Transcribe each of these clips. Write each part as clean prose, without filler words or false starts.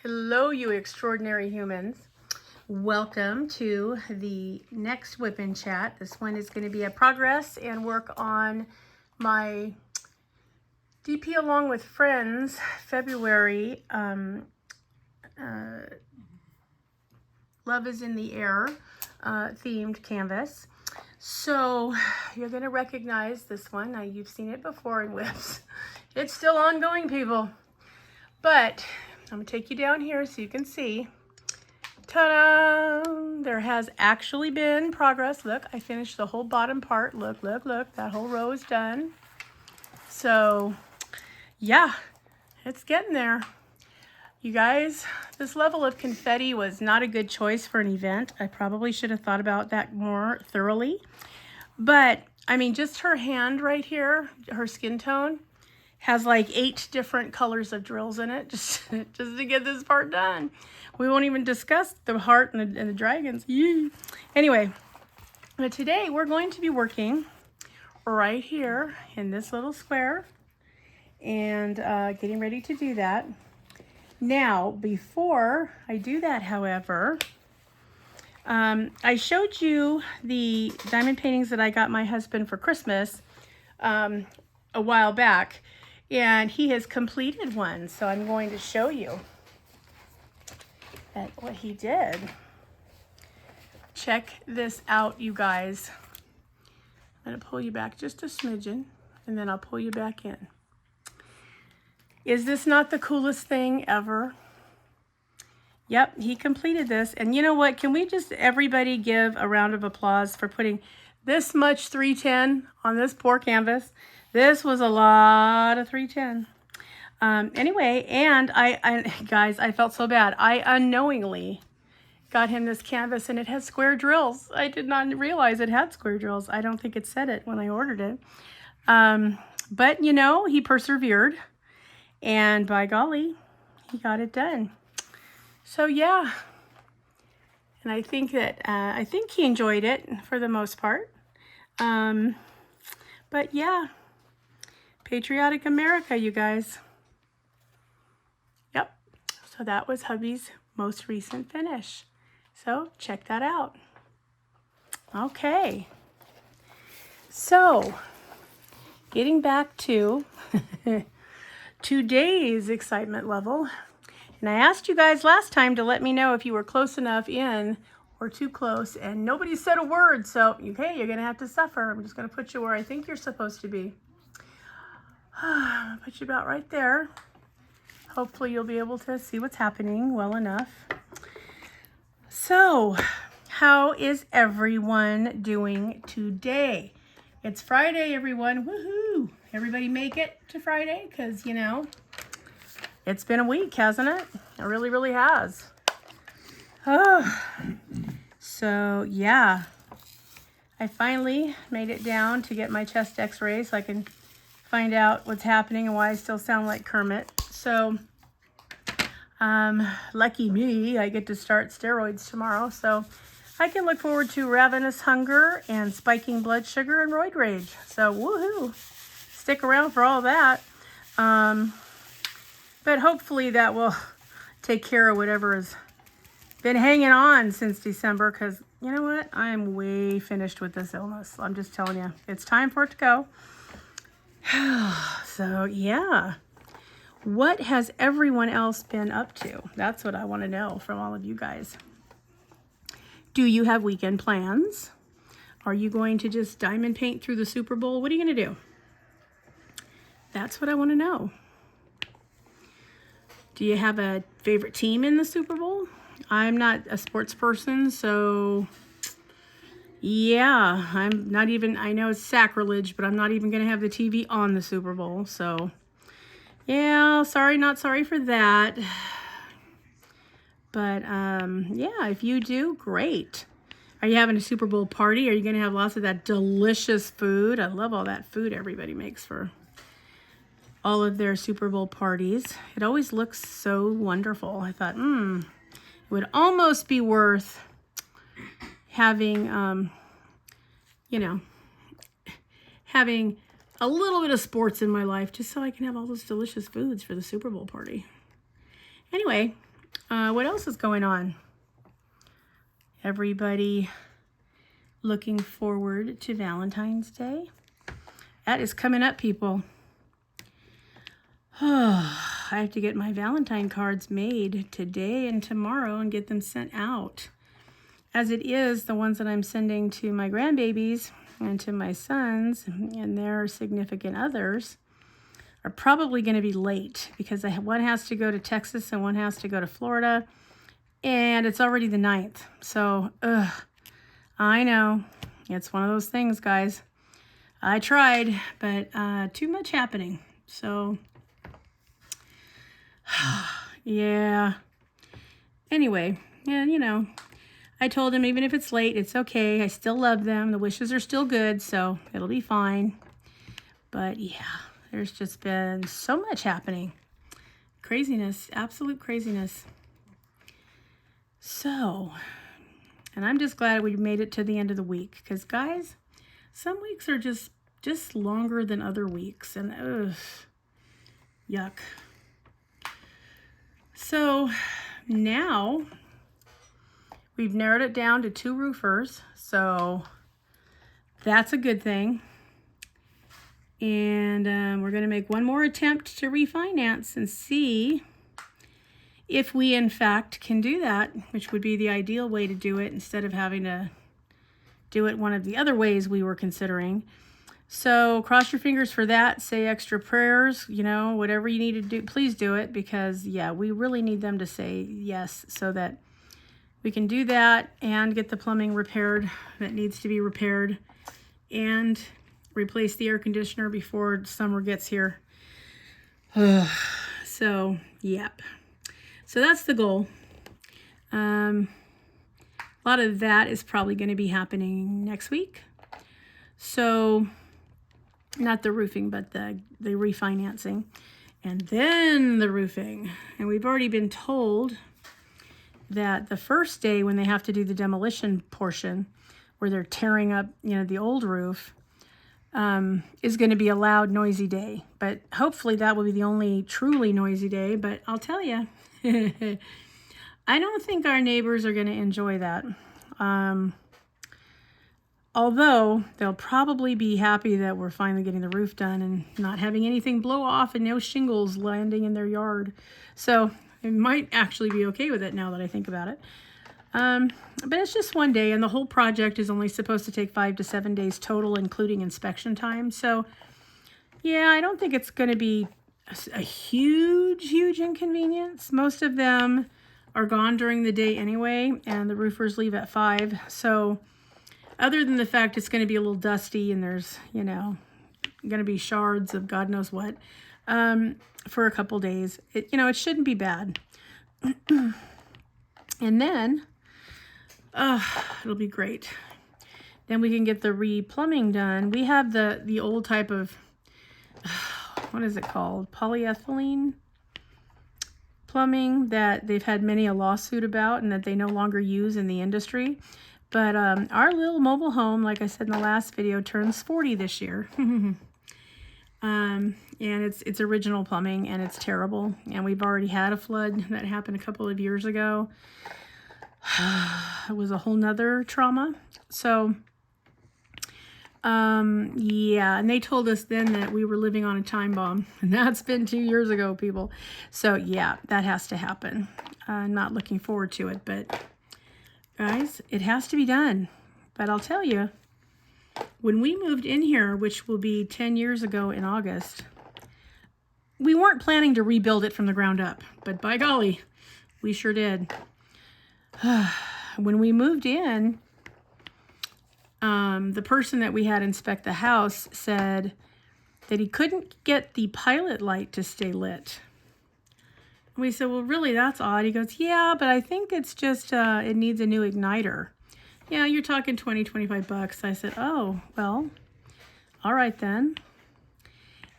Hello, you extraordinary humans. Welcome to the next WIP and Chat. This one is going to be a progress and work on my DP Along with Friends February Love is in the Air themed canvas. So you're going to recognize this one. Now, you've seen it before in WIPs. It's still ongoing, people. But I'm going to take you down here so you can see. Ta-da! There has actually been progress. Look, I finished the whole bottom part. Look, look, look. That whole row is done. So, yeah, it's getting there. You guys, this level of confetti was not a good choice for an event. I probably should have thought about that more thoroughly. But, I mean, just her hand right here, her skin tone, has like 8 different colors of drills in it just to get this part done. We won't even discuss the heart and the dragons. Yee. Anyway, but today we're going to be working right here in this little square and getting ready to do that. Now, before I do that, however, I showed you the diamond paintings that I got my husband for Christmas a while back. And he has completed one, so I'm going to show you what he did. Check this out, you guys. I'm going to pull you back just a smidgen, and then I'll pull you back in. Is this not the coolest thing ever? Yep, he completed this. And you know what? Can we just everybody give a round of applause for putting this much 310 on this poor canvas? This was a lot of 310. Anyway, and guys, I felt so bad. I unknowingly got him this canvas and it has square drills. I did not realize it had square drills. I don't think it said it when I ordered it. But, you know, he persevered. And by golly, he got it done. So, yeah. And I think that, I think he enjoyed it for the most part. But, yeah. Patriotic America, you guys. Yep. So that was hubby's most recent finish. So check that out. Okay. So getting back to today's excitement level. And I asked you guys last time to let me know if you were close enough in or too close. And nobody said a word. So, okay, you're going to have to suffer. I'm just going to put you where I think you're supposed to be. Put you about right there. Hopefully you'll be able to see what's happening well enough. So, how is everyone doing today? It's Friday, everyone. Woohoo! Everybody make it to Friday? Because, you know, it's been a week, hasn't it? It really, really has. Oh, so, yeah. I finally made it down to get my chest x-ray so I can find out what's happening and why I still sound like Kermit. So, lucky me, I get to start steroids tomorrow. So, I can look forward to ravenous hunger and spiking blood sugar and roid rage. So, woohoo! Stick around for all that. But hopefully that will take care of whatever has been hanging on since December. Because, you know what? I am way finished with this illness. I'm just telling you. It's time for it to go. So, yeah. What has everyone else been up to? That's what I want to know from all of you guys. Do you have weekend plans? Are you going to just diamond paint through the Super Bowl? What are you going to do? That's what I want to know. Do you have a favorite team in the Super Bowl? I'm not a sports person, so yeah, I'm not even, I know it's sacrilege, but I'm not even going to have the TV on the Super Bowl. So, yeah, sorry, not sorry for that. But, yeah, if you do, great. Are you having a Super Bowl party? Are you going to have lots of that delicious food? I love all that food everybody makes for all of their Super Bowl parties. It always looks so wonderful. I thought, it would almost be worth having, you know, having a little bit of sports in my life just so I can have all those delicious foods for the Super Bowl party. Anyway, What else is going on? Everybody looking forward to Valentine's Day. That is coming up, people. I have to get my Valentine cards made today and tomorrow and get them sent out. As it is, the ones that I'm sending to my grandbabies and to my sons and their significant others are probably going to be late because one has to go to Texas and one has to go to Florida, and it's already the 9th. So, I know. It's one of those things, guys. I tried, but too much happening. So, yeah. Anyway, and you know, I told him even if it's late, it's okay. I still love them. The wishes are still good, so it'll be fine. But yeah, there's just been so much happening. Craziness, absolute craziness. So, and I'm just glad we made it to the end of the week because, guys, some weeks are just longer than other weeks, and yuck. So now we've narrowed it down to 2 roofers, so that's a good thing. And we're going to make one more attempt to refinance and see if we in fact can do that, which would be the ideal way to do it instead of having to do it one of the other ways we were considering. So cross your fingers for that. Say extra prayers, you know, whatever you need to do, please do it, because yeah, we really need them to say yes so that we can do that and get the plumbing repaired that needs to be repaired and replace the air conditioner before summer gets here. So, yep. So that's the goal. A lot of that is probably going to be happening next week. So, not the roofing, but the refinancing. And then the roofing. And we've already been told that the first day when they have to do the demolition portion, where they're tearing up, you know, the old roof, is going to be a loud, noisy day. But hopefully that will be the only truly noisy day. But I'll tell you, I don't think our neighbors are going to enjoy that. Although they'll probably be happy that we're finally getting the roof done and not having anything blow off and no shingles landing in their yard. So it might actually be okay with it now that I think about it. But it's just one day, and the whole project is only supposed to take 5 to 7 days total, including inspection time. So yeah, I don't think it's going to be a huge inconvenience. Most of them are gone during the day anyway, and the roofers leave at 5. So other than the fact it's going to be a little dusty and there's, you know, going to be shards of God knows what for a couple days, it shouldn't be bad. And then it'll be great. Then we can get the re-plumbing done. We have the old type of, what is it called? Polyethylene plumbing that they've had many a lawsuit about and that they no longer use in the industry. But our little mobile home, like I said in the last video, turns 40 this year. And it's original plumbing, and it's terrible. And we've already had a flood that happened a couple of years ago. It was a whole nother trauma. So, yeah, and they told us then that we were living on a time bomb. And that's been 2 years ago, people. So, yeah, that has to happen. I'm not looking forward to it, but guys, it has to be done. But I'll tell you, when we moved in here, which will be 10 years ago in August, we weren't planning to rebuild it from the ground up, but by golly, we sure did. When we moved in, the person that we had inspect the house said that he couldn't get the pilot light to stay lit. We said, well, really, that's odd. He goes, yeah, but I think it's just, it needs a new igniter. Yeah, you're talking 20, 25 bucks. I said, oh, well, all right then.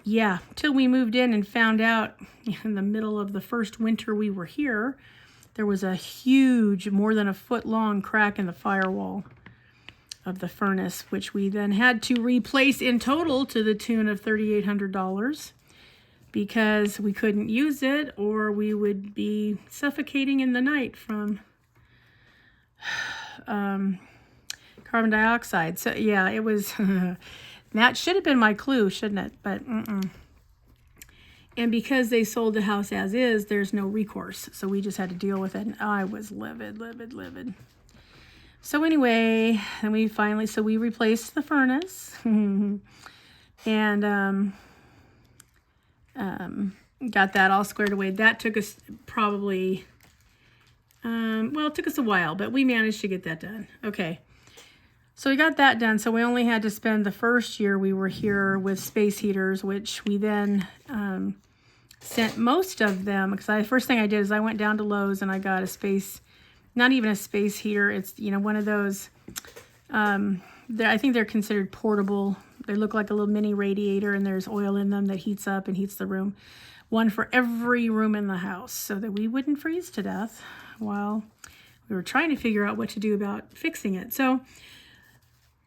Yeah, till we moved in and found out in the middle of the first winter we were here, there was a huge, more than a foot long crack in the firewall of the furnace, which we then had to replace in total to the tune of $3,800. because we couldn't use it or we would be suffocating in the night from carbon dioxide. So yeah, it was, that should have been my clue, shouldn't it? But And because they sold the house as is, there's no recourse. So we just had to deal with it. And I was livid. So anyway, and we replaced the furnace and got that all squared away. That took us probably, it took us a while, but we managed to get that done. Okay. So we got that done. So we only had to spend the first year we were here with space heaters, which we then sent most of them, because the first thing I did is I went down to Lowe's and I got a space, not even a space heater. It's, one of those, I think they're considered portable. They look like a little mini radiator and there's oil in them that heats up and heats the room. One for every room in the house so that we wouldn't freeze to death while we were trying to figure out what to do about fixing it. So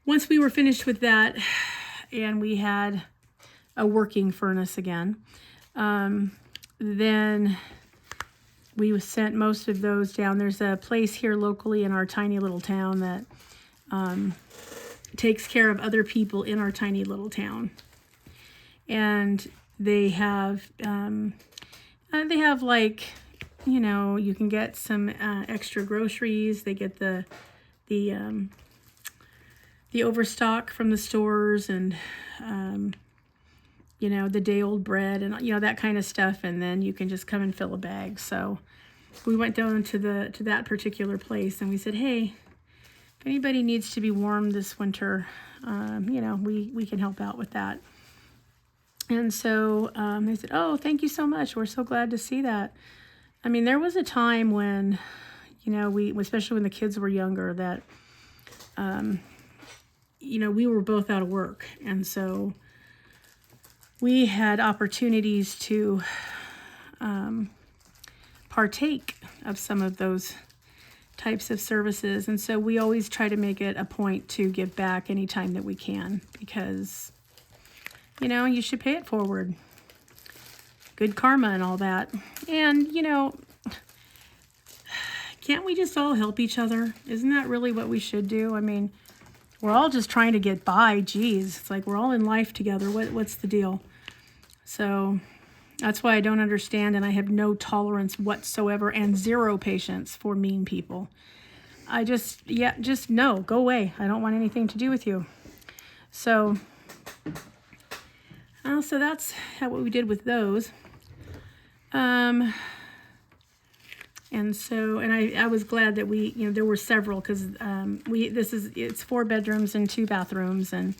once we were finished with that and we had a working furnace again, then we sent most of those down. There's a place here locally in our tiny little town that takes care of other people in our tiny little town. And they have like, you can get some extra groceries. They get the overstock from the stores and, the day-old bread and, that kind of stuff. And then you can just come and fill a bag. So we went down to that particular place and we said, hey, if anybody needs to be warm this winter, we can help out with that. And so they said, oh, thank you so much. We're so glad to see that. I mean, there was a time when, especially when the kids were younger, that, we were both out of work. And so we had opportunities to partake of some of those types of services. And so we always try to make it a point to give back anytime that we can, because, you should pay it forward. Good karma and all that. And, can't we just all help each other? Isn't that really what we should do? I mean, we're all just trying to get by. Geez, it's like we're all in life together. What's the deal? So that's why I don't understand, and I have no tolerance whatsoever and zero patience for mean people. I just no, go away. I don't want anything to do with you. So that's what we did with those. And I was glad that we, there were several, because it's 4 bedrooms and 2 bathrooms and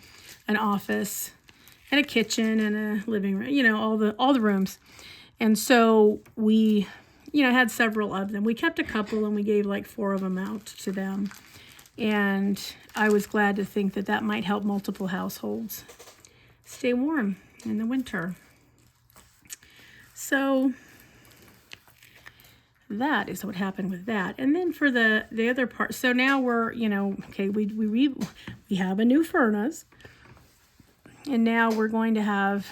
an office and a kitchen and a living room, all the rooms. And so we, had several of them. We kept a couple and we gave like 4 of them out to them. And I was glad to think that might help multiple households stay warm in the winter. So that is what happened with that. And then for the other part, so now we're, okay, we have a new furnace, and now we're going to have,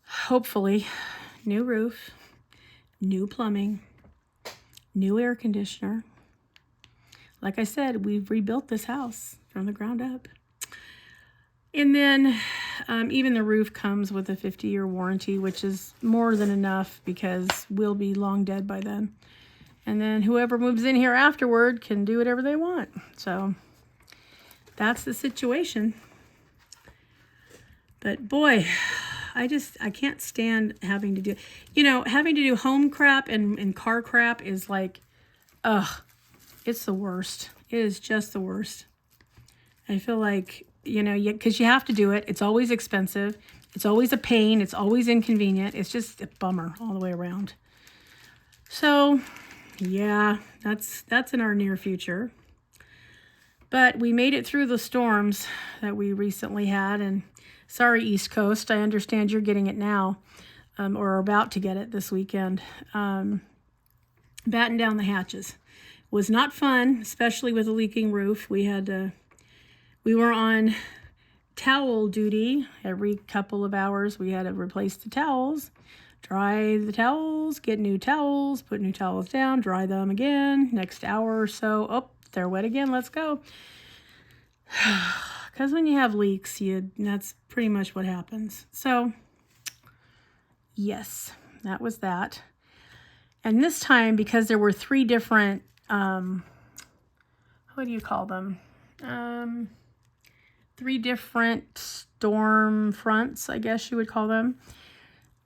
hopefully, new roof, new plumbing, new air conditioner. Like I said, we've rebuilt this house from the ground up. And then even the roof comes with a 50-year warranty, which is more than enough because we'll be long dead by then. And then whoever moves in here afterward can do whatever they want. So that's the situation. But boy, I can't stand having to do, having to do home crap and car crap is like, it's the worst. It is just the worst. I feel like, because you have to do it. It's always expensive. It's always a pain. It's always inconvenient. It's just a bummer all the way around. So, yeah, that's in our near future. But we made it through the storms that we recently had. And sorry, East Coast, I understand you're getting it now, or are about to get it this weekend. Batten down the hatches. Was not fun, especially with a leaking roof. We were on towel duty. Every couple of hours we had to replace the towels, dry the towels, get new towels, put new towels down, dry them again. Next hour or so, oh, they're wet again, let's go. Because when you have leaks, that's pretty much what happens. So, yes, that was that. And this time, because there were 3 different, what do you call them? 3 different storm fronts, I guess you would call them.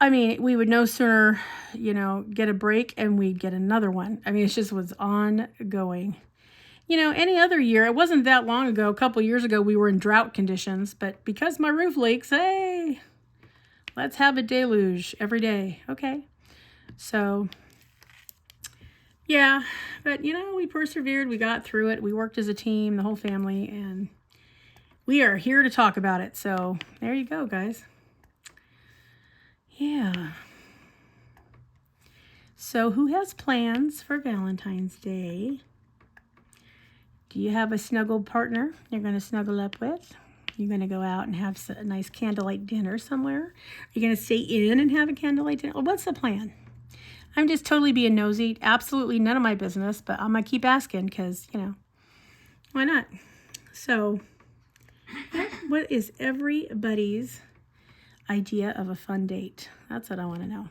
I mean, we would no sooner, get a break and we'd get another one. I mean, it just was ongoing. Any other year, it wasn't that long ago, a couple years ago, we were in drought conditions, but because my roof leaks, hey, let's have a deluge every day. Okay. So, yeah, but we persevered, we got through it, we worked as a team, the whole family, and we are here to talk about it. So there you go, guys. Yeah. So who has plans for Valentine's Day? Do you have a snuggled partner you're going to snuggle up with? You're going to go out and have a nice candlelight dinner somewhere? Are you going to stay in and have a candlelight dinner? What's the plan? I'm just totally being nosy. Absolutely none of my business, but I'm going to keep asking because, why not? So, what is everybody's idea of a fun date? That's what I want to know.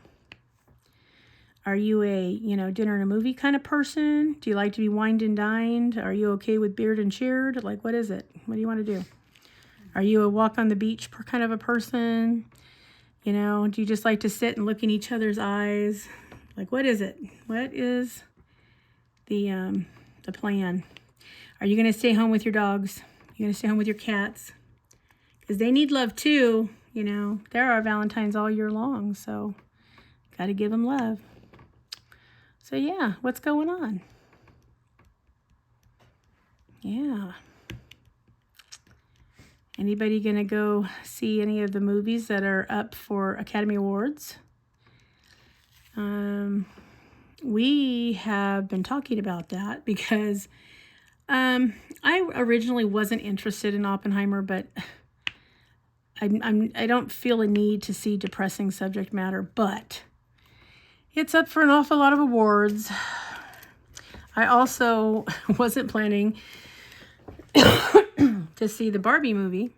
Are you a, dinner and a movie kind of person? Do you like to be wined and dined? Are you okay with beard and cheered? Like, what is it? What do you want to do? Are you a walk on the beach kind of a person? Do you just like to sit and look in each other's eyes? Like, what is it? What is the plan? Are you going to stay home with your dogs? You're going to stay home with your cats? Because they need love too. There are Valentines all year long, so got to give them love. So yeah, what's going on? Yeah. Anybody going to go see any of the movies that are up for Academy Awards? We have been talking about that because I originally wasn't interested in Oppenheimer, but I don't feel a need to see depressing subject matter, but it's up for an awful lot of awards. I also wasn't planning to see the Barbie movie,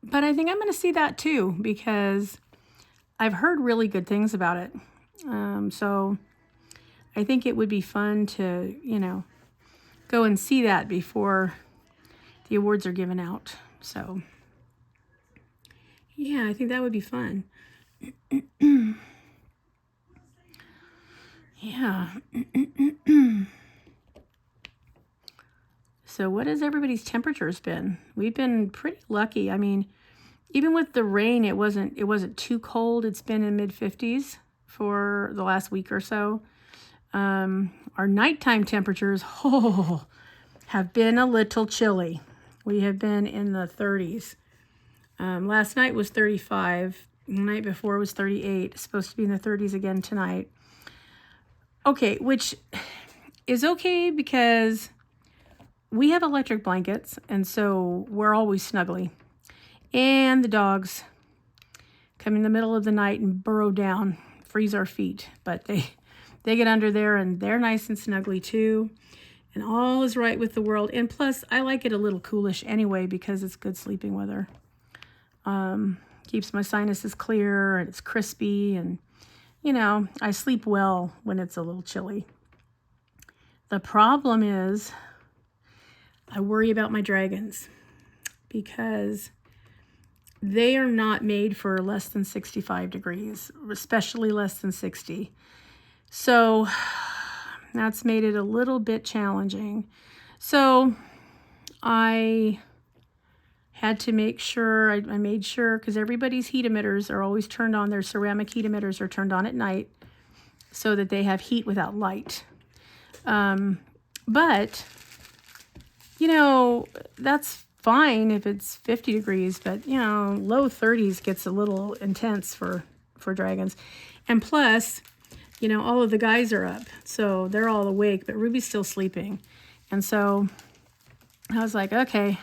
but I think I'm going to see that too because I've heard really good things about it. So I think it would be fun to, go and see that before the awards are given out. So yeah, I think that would be fun. Yeah. So what has everybody's temperatures been? We've been pretty lucky. I mean, even with the rain, it wasn't too cold. It's been in mid-50s for the last week or so. Our nighttime temperatures have been a little chilly. We have been in the 30s. Last night was 35. The night before was 38. It's supposed to be in the 30s again tonight. Okay, which is okay because we have electric blankets, and so we're always snuggly. And the dogs come in the middle of the night and burrow down, freeze our feet. But they get under there, and they're nice and snuggly too. And all is right with the world. And plus, I like it a little coolish anyway because it's good sleeping weather. Keeps my sinuses clear, and it's crispy, and I sleep well when it's a little chilly. The problem is I worry about my dragons because they are not made for less than 65 degrees, especially less than 60. So that's made it a little bit challenging. So I had to make sure, I made sure, because everybody's heat emitters are always turned on. Their ceramic heat emitters are turned on at night so that they have heat without light. But, that's fine if it's 50 degrees, but, low 30s gets a little intense for dragons. And plus, all of the guys are up, so they're all awake, but Ruby's still sleeping. And so I was like, okay,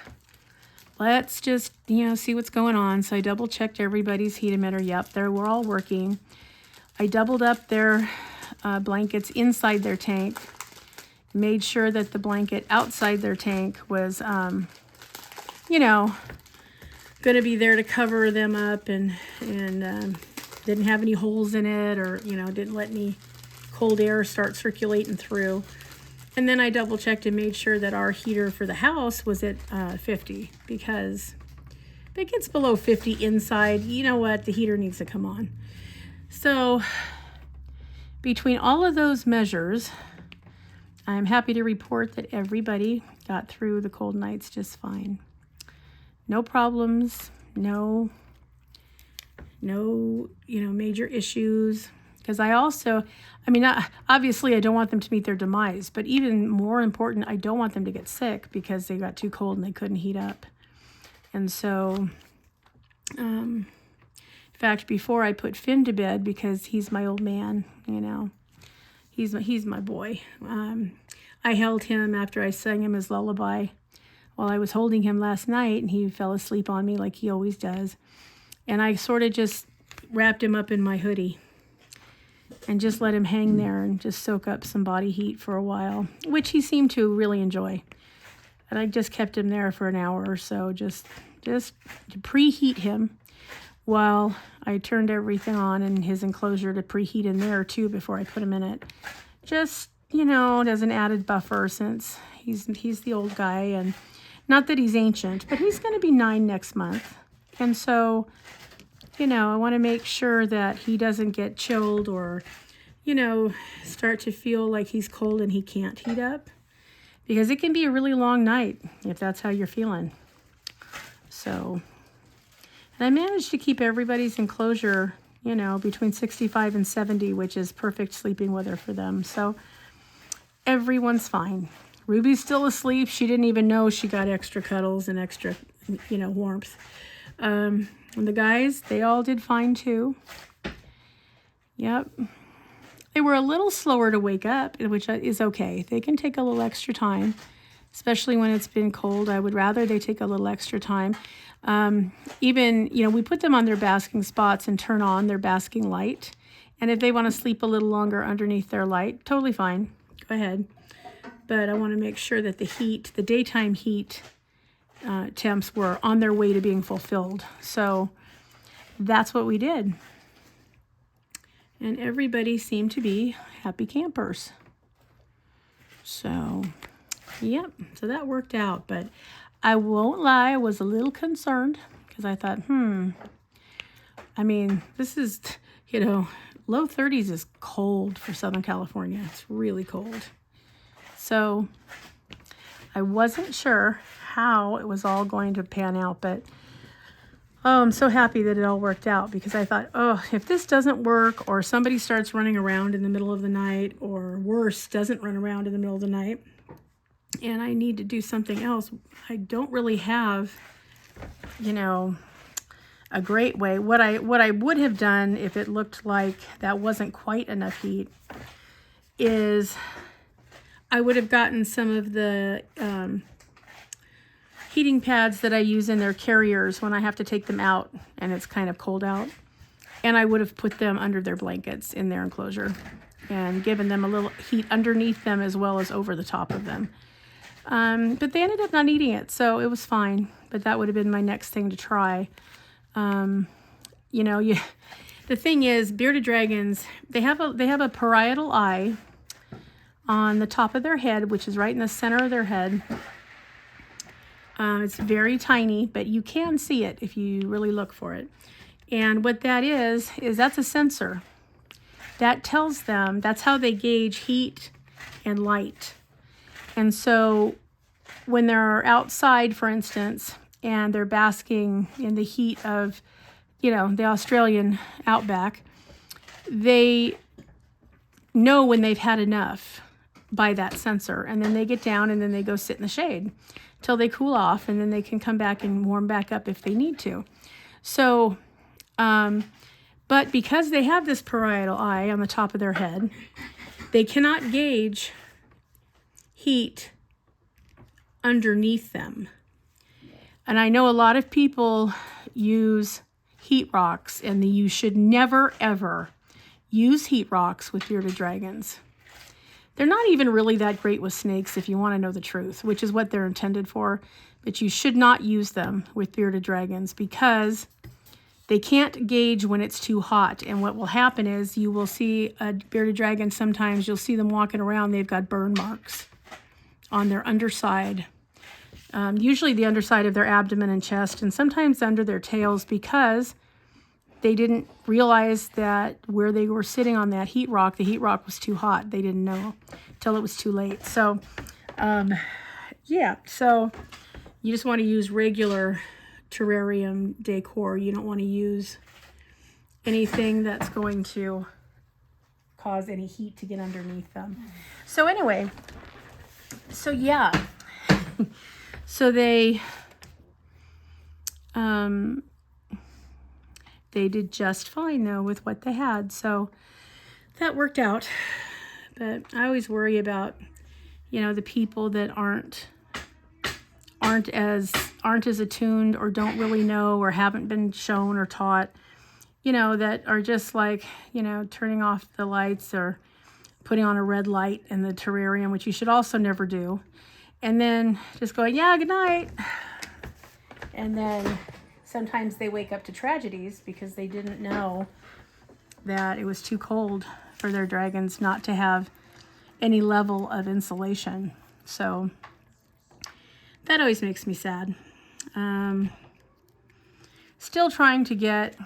let's just, see what's going on. So I double checked everybody's heat emitter. Yep, we're all working. I doubled up their blankets inside their tank. Made sure that the blanket outside their tank was, going to be there to cover them up and didn't have any holes in it, or, didn't let any cold air start circulating through. And then I double checked and made sure that our heater for the house was at 50, because if it gets below 50 inside, you know what, the heater needs to come on. So between all of those measures, I'm happy to report that everybody got through the cold nights just fine. No problems, no major issues. Because obviously I don't want them to meet their demise, but even more important, I don't want them to get sick because they got too cold and they couldn't heat up. And so, in fact, before I put Finn to bed, because he's my old man, he's my boy. I held him after I sang him his lullaby while I was holding him last night, and he fell asleep on me like he always does. And I sort of just wrapped him up in my hoodie and just let him hang there and just soak up some body heat for a while, which he seemed to really enjoy. And I just kept him there for an hour or so, just to preheat him while I turned everything on in his enclosure to preheat in there too before I put him in it. Just, as an added buffer, since he's the old guy, and not that he's ancient, but he's going to be 9 next month. And so, I want to make sure that he doesn't get chilled or, start to feel like he's cold and he can't heat up. Because it can be a really long night if that's how you're feeling. So, and I managed to keep everybody's enclosure, between 65 and 70, which is perfect sleeping weather for them. So everyone's fine. Ruby's still asleep. She didn't even know she got extra cuddles and extra, warmth. And the guys, they all did fine too. Yep. They were a little slower to wake up, which is okay. They can take a little extra time, especially when it's been cold. I would rather they take a little extra time. Even, we put them on their basking spots and turn on their basking light. And if they want to sleep a little longer underneath their light, totally fine. Go ahead. But I want to make sure that the daytime heat temps were on their way to being fulfilled. So that's what we did. And everybody seemed to be happy campers. So, yep. So that worked out. But I won't lie, I was a little concerned because I thought, this is, low 30s is cold for Southern California. It's really cold. So I wasn't sure how it was all going to pan out, but I'm so happy that it all worked out, because I thought, if this doesn't work, or somebody starts running around in the middle of the night, or worse, doesn't run around in the middle of the night, and I need to do something else, I don't really have, a great way. What I would have done if it looked like that wasn't quite enough heat is I would have gotten some of the heating pads that I use in their carriers when I have to take them out and it's kind of cold out. And I would have put them under their blankets in their enclosure and given them a little heat underneath them as well as over the top of them. But they ended up not eating it, so it was fine. But that would have been my next thing to try. The thing is, bearded dragons, they have a parietal eye on the top of their head, which is right in the center of their head. It's very tiny, but you can see it if you really look for it. And what that is that's a sensor. That tells them, that's how they gauge heat and light. And so when they're outside, for instance, and they're basking in the heat of, the Australian outback, they know when they've had enough by that sensor. And then they get down and then they go sit in the shade till they cool off, and then they can come back and warm back up if they need to. So, but because they have this parietal eye on the top of their head, they cannot gauge heat underneath them. And I know a lot of people use heat rocks, and you should never, ever use heat rocks with bearded dragons. They're not even really that great with snakes, if you want to know the truth, which is what they're intended for. But you should not use them with bearded dragons because they can't gauge when it's too hot. And what will happen is you will see a bearded dragon, sometimes you'll see them walking around, they've got burn marks on their underside. Usually the underside of their abdomen and chest, and sometimes under their tails, because they didn't realize that where they were sitting on that heat rock, the heat rock was too hot. They didn't know until it was too late. So, yeah, so you just want to use regular terrarium decor. You don't want to use anything that's going to cause any heat to get underneath them. So anyway, so yeah, so they did just fine though with what they had, so that worked out. But I always worry about, you know, the people that aren't as attuned, or don't really know, or haven't been shown or taught, you know, that are just like, you know, turning off the lights or putting on a red light in the terrarium, which you should also never do, and then just going, yeah, good night. And then sometimes they wake up to tragedies because they didn't know that it was too cold for their dragons not to have any level of insulation. So that always makes me sad. Still trying to get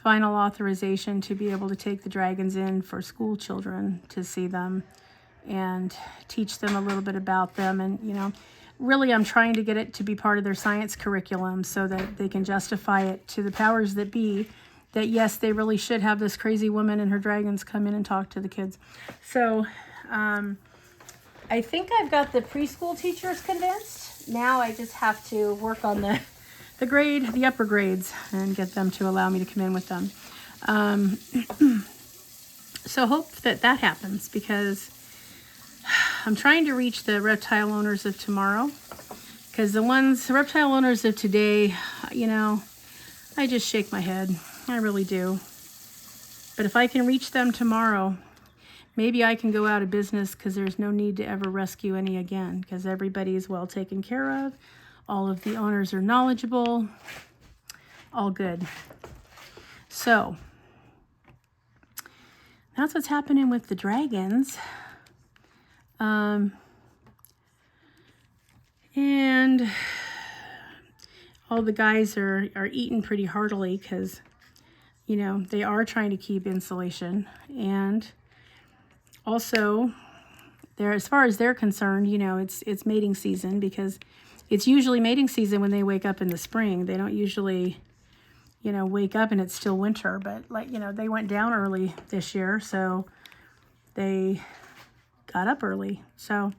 final authorization to be able to take the dragons in for school children to see them and teach them a little bit about them. And, you know, really I'm trying to get it to be part of their science curriculum so that they can justify it to the powers that be that, yes, they really should have this crazy woman and her dragons come in and talk to the kids. So I think I've got the preschool teachers convinced. Now I just have to work on the upper grades and get them to allow me to come in with them. So hope that happens, because I'm trying to reach the reptile owners of tomorrow, because the reptile owners of today, you know, I just shake my head. I really do. But if I can reach them tomorrow, maybe I can go out of business, because there's no need to ever rescue any again, because everybody is well taken care of. All of the owners are knowledgeable. All good. So that's what's happening with the dragons. And all the guys are eating pretty heartily, because, you know, they are trying to keep insulation. And also, as far as they're concerned, you know, it's mating season, because it's usually mating season when they wake up in the spring. They don't usually, you know, wake up and it's still winter. But, like, you know, they went down early this year, so they got up early. So,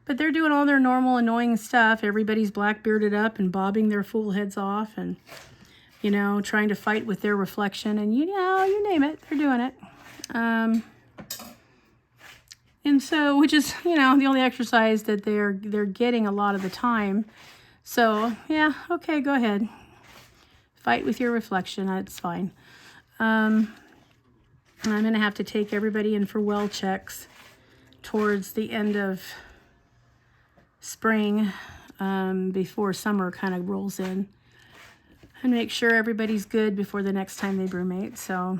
but they're doing all their normal annoying stuff. Everybody's black bearded up and bobbing their fool heads off, and, you know, trying to fight with their reflection, and, you know, you name it, they're doing it. And so, which is, you know, the only exercise that they're getting a lot of the time. So, yeah, okay, go ahead. Fight with your reflection, that's fine. I'm going to have to take everybody in for well checks towards the end of spring, before summer kind of rolls in, and make sure everybody's good before the next time they brumate. So,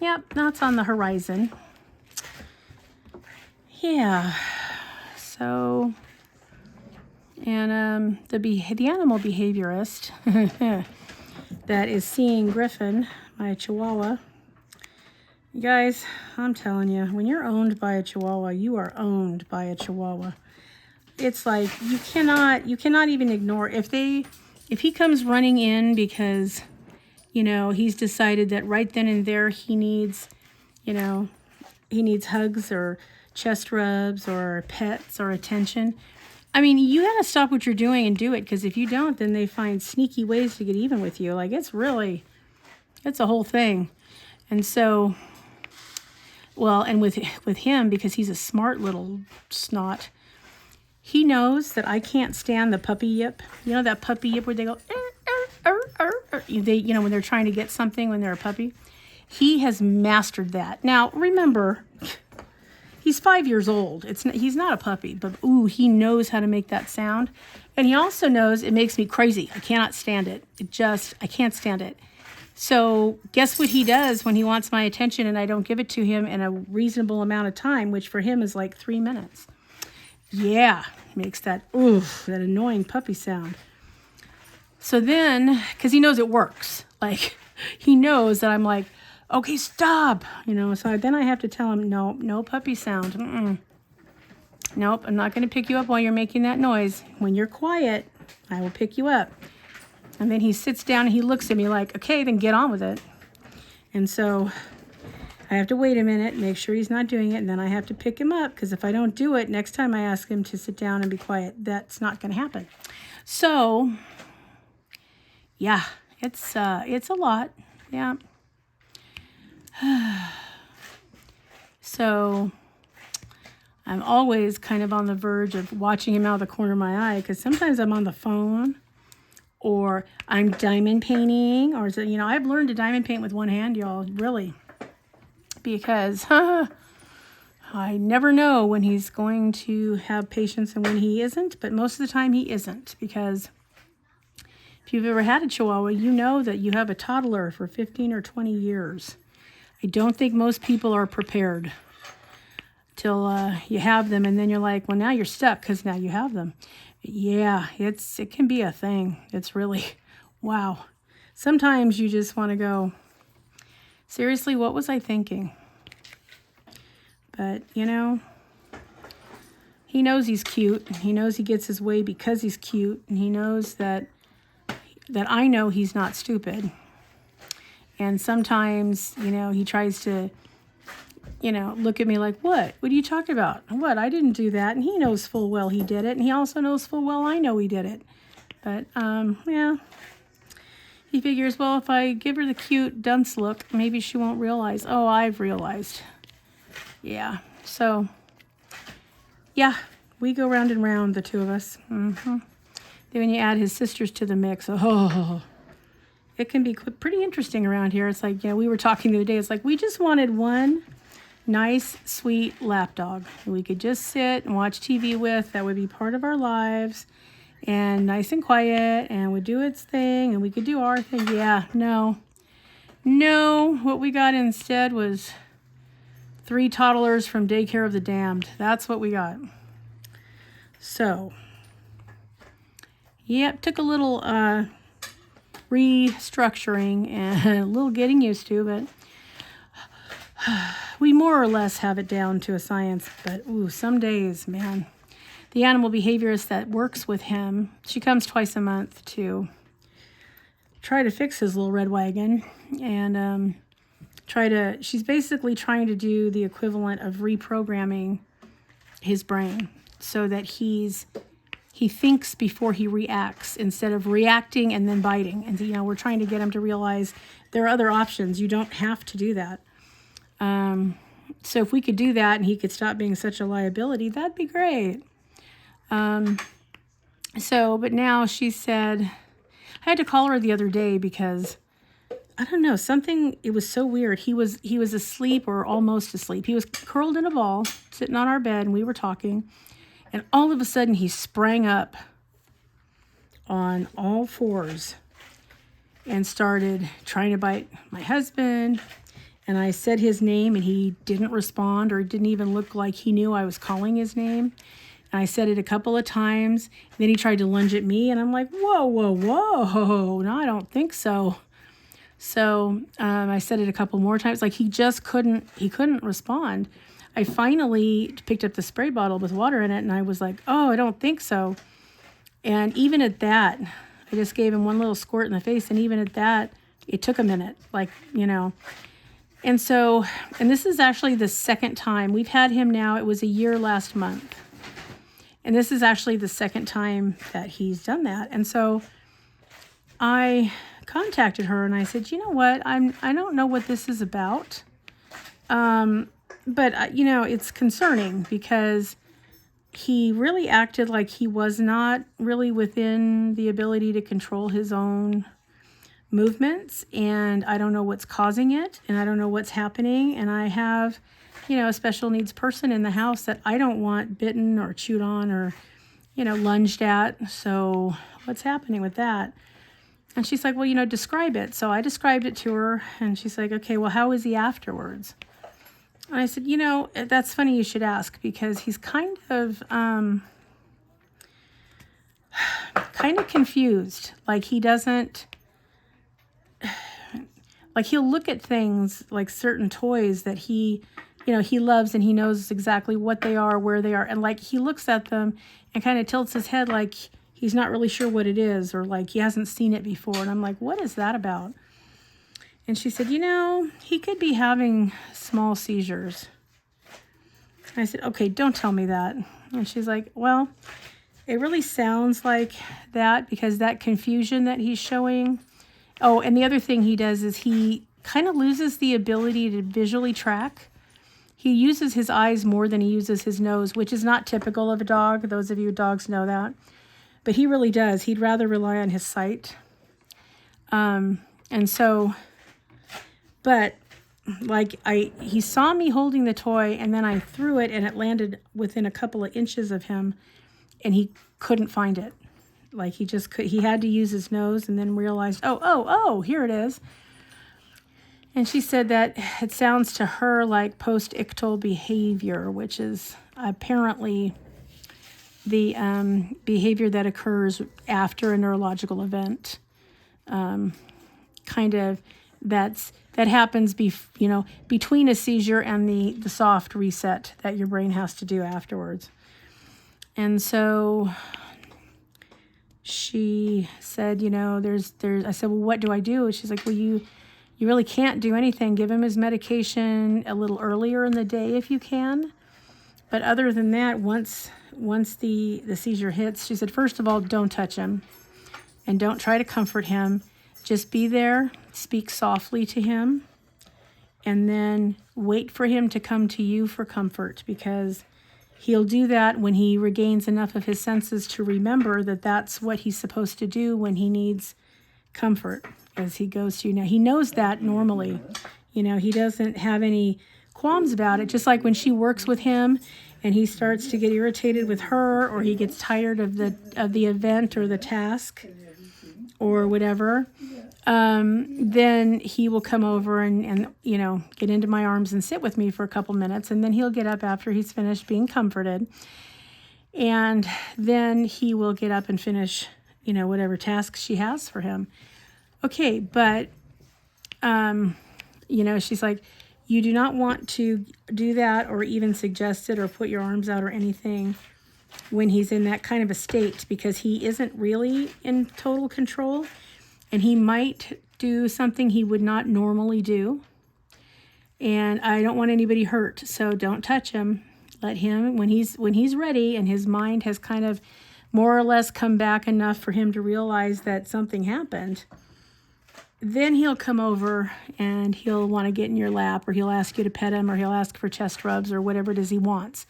yep, that's on the horizon. Yeah, so, and the animal behaviorist that is seeing Griffin, my Chihuahua, you guys, I'm telling you, when you're owned by a Chihuahua, you are owned by a Chihuahua. It's like, you cannot even ignore, if he comes running in because, you know, he's decided that right then and there he needs, you know, he needs hugs or chest rubs or pets or attention. I mean, you gotta stop what you're doing and do it, because if you don't, then they find sneaky ways to get even with you. Like, it's a whole thing. And so, well, and with him, because he's a smart little snot, he knows that I can't stand the puppy yip. You know that puppy yip where they go, when they're trying to get something when they're a puppy? He has mastered that. Now, remember, he's 5 years old. He's not a puppy, but ooh, he knows how to make that sound. And he also knows it makes me crazy. I cannot stand it. I can't stand it. So guess what he does when he wants my attention and I don't give it to him in a reasonable amount of time, which for him is like 3 minutes. Yeah, makes that annoying puppy sound. So then, because he knows it works, like he knows that I'm like, okay, stop, so then I have to tell him, no puppy sound. Nope, I'm not going to pick you up while you're making that noise. When you're quiet, I will pick you up. And then he sits down and he looks at me like, okay, then get on with it. And so I have to wait a minute, make sure he's not doing it, and then I have to pick him up, because if I don't do it, next time I ask him to sit down and be quiet, that's not going to happen. So, yeah, it's a lot. Yeah. So I'm always kind of on the verge of watching him out of the corner of my eye, because sometimes I'm on the phone or I'm diamond painting, or I've learned to diamond paint with one hand, y'all, really, because I never know when he's going to have patience and when he isn't, but most of the time he isn't, because if you've ever had a Chihuahua, you know that you have a toddler for 15 or 20 years. I don't think most people are prepared till you have them, and then you're like, well, now you're stuck because now you have them. Yeah, it can be a thing. It's really, wow. Sometimes you just want to go, seriously, what was I thinking? But, he knows he's cute. He knows he gets his way because he's cute, and he knows that I know he's not stupid. And sometimes, he tries to, look at me like, what? What are you talking about? What? I didn't do that. And he knows full well he did it. And he also knows full well I know he did it. But, yeah. He figures, well, if I give her the cute dunce look, maybe she won't realize. Oh, I've realized. Yeah. So, yeah. We go round and round, the two of us. Mm-hmm. Then when you add his sisters to the mix, it can be pretty interesting around here. It's like, we were talking the other day. It's like, we just wanted one nice, sweet lap dog we could just sit and watch TV with. That would be part of our lives, and nice and quiet, and would do its thing, and we could do our thing. Yeah, no. What we got instead was 3 toddlers from Daycare of the Damned. That's what we got. So, yep, took a little restructuring and a little getting used to, but we more or less have it down to a science. But some days, man, the animal behaviorist that works with him, she comes twice a month to try to fix his little red wagon, and she's basically trying to do the equivalent of reprogramming his brain so that he thinks before he reacts instead of reacting and then biting. And, we're trying to get him to realize there are other options. You don't have to do that. So if we could do that and he could stop being such a liability, that'd be great. But now she said, I had to call her the other day because, I don't know, it was so weird. He was asleep or almost asleep. He was curled in a ball, sitting on our bed, and we were talking. And all of a sudden, he sprang up on all fours and started trying to bite my husband. And I said his name, and he didn't respond, or didn't even look like he knew I was calling his name. And I said it a couple of times. Then he tried to lunge at me, and I'm like, whoa. No, I don't think so. So I said it a couple more times. Like, he couldn't respond. I finally picked up the spray bottle with water in it, and I was like, oh, I don't think so. And even at that, I just gave him one little squirt in the face, and even at that, it took a minute, And so, and this is actually the second time. We've had him now, it was a year last month. And this is actually the second time that he's done that. And so I contacted her and I said, you know what, I don't know what this is about. But, it's concerning because he really acted like he was not really within the ability to control his own movements, and I don't know what's causing it, and I don't know what's happening, and I have, a special needs person in the house that I don't want bitten or chewed on or, lunged at, so what's happening with that? And she's like, well, describe it. So I described it to her, and she's like, okay, well, how is he afterwards? And I said, that's funny you should ask, because he's kind of confused. Like he doesn't, like he'll look at things like certain toys that he loves, and he knows exactly what they are, where they are. And like he looks at them and kind of tilts his head like he's not really sure what it is, or like he hasn't seen it before. And I'm like, what is that about? And she said, he could be having small seizures. I said, okay, don't tell me that. And she's like, well, it really sounds like that, because that confusion that he's showing. Oh, and the other thing he does is he kind of loses the ability to visually track. He uses his eyes more than he uses his nose, which is not typical of a dog. Those of you with dogs know that. But he really does. He'd rather rely on his sight. And so, but like he saw me holding the toy, and then I threw it, and it landed within a couple of inches of him, and he couldn't find it. Like he had to use his nose, and then realized, oh, here it is. And she said that it sounds to her like post-ictal behavior, which is apparently the behavior that occurs after a neurological event. Kind of that happens between a seizure and the soft reset that your brain has to do afterwards. And so she said, I said, well, what do I do? She's like, well, you really can't do anything. Give him his medication a little earlier in the day if you can. But other than that, once the seizure hits, she said, first of all, don't touch him and don't try to comfort him. Just be there, speak softly to him, and then wait for him to come to you for comfort, because he'll do that when he regains enough of his senses to remember that that's what he's supposed to do when he needs comfort, as he goes to you. Now, he knows that normally. He doesn't have any qualms about it, just like when she works with him and he starts to get irritated with her, or he gets tired of the event or the task or whatever, then he will come over and get into my arms and sit with me for a couple minutes, and then he'll get up after he's finished being comforted, and then he will get up and finish whatever tasks she has for him. Okay, but she's like, you do not want to do that or even suggest it or put your arms out or anything when he's in that kind of a state, because he isn't really in total control, and he might do something he would not normally do. And I don't want anybody hurt, so don't touch him. Let him, when he's ready and his mind has kind of more or less come back enough for him to realize that something happened, then he'll come over and he'll want to get in your lap, or he'll ask you to pet him, or he'll ask for chest rubs or whatever it is he wants.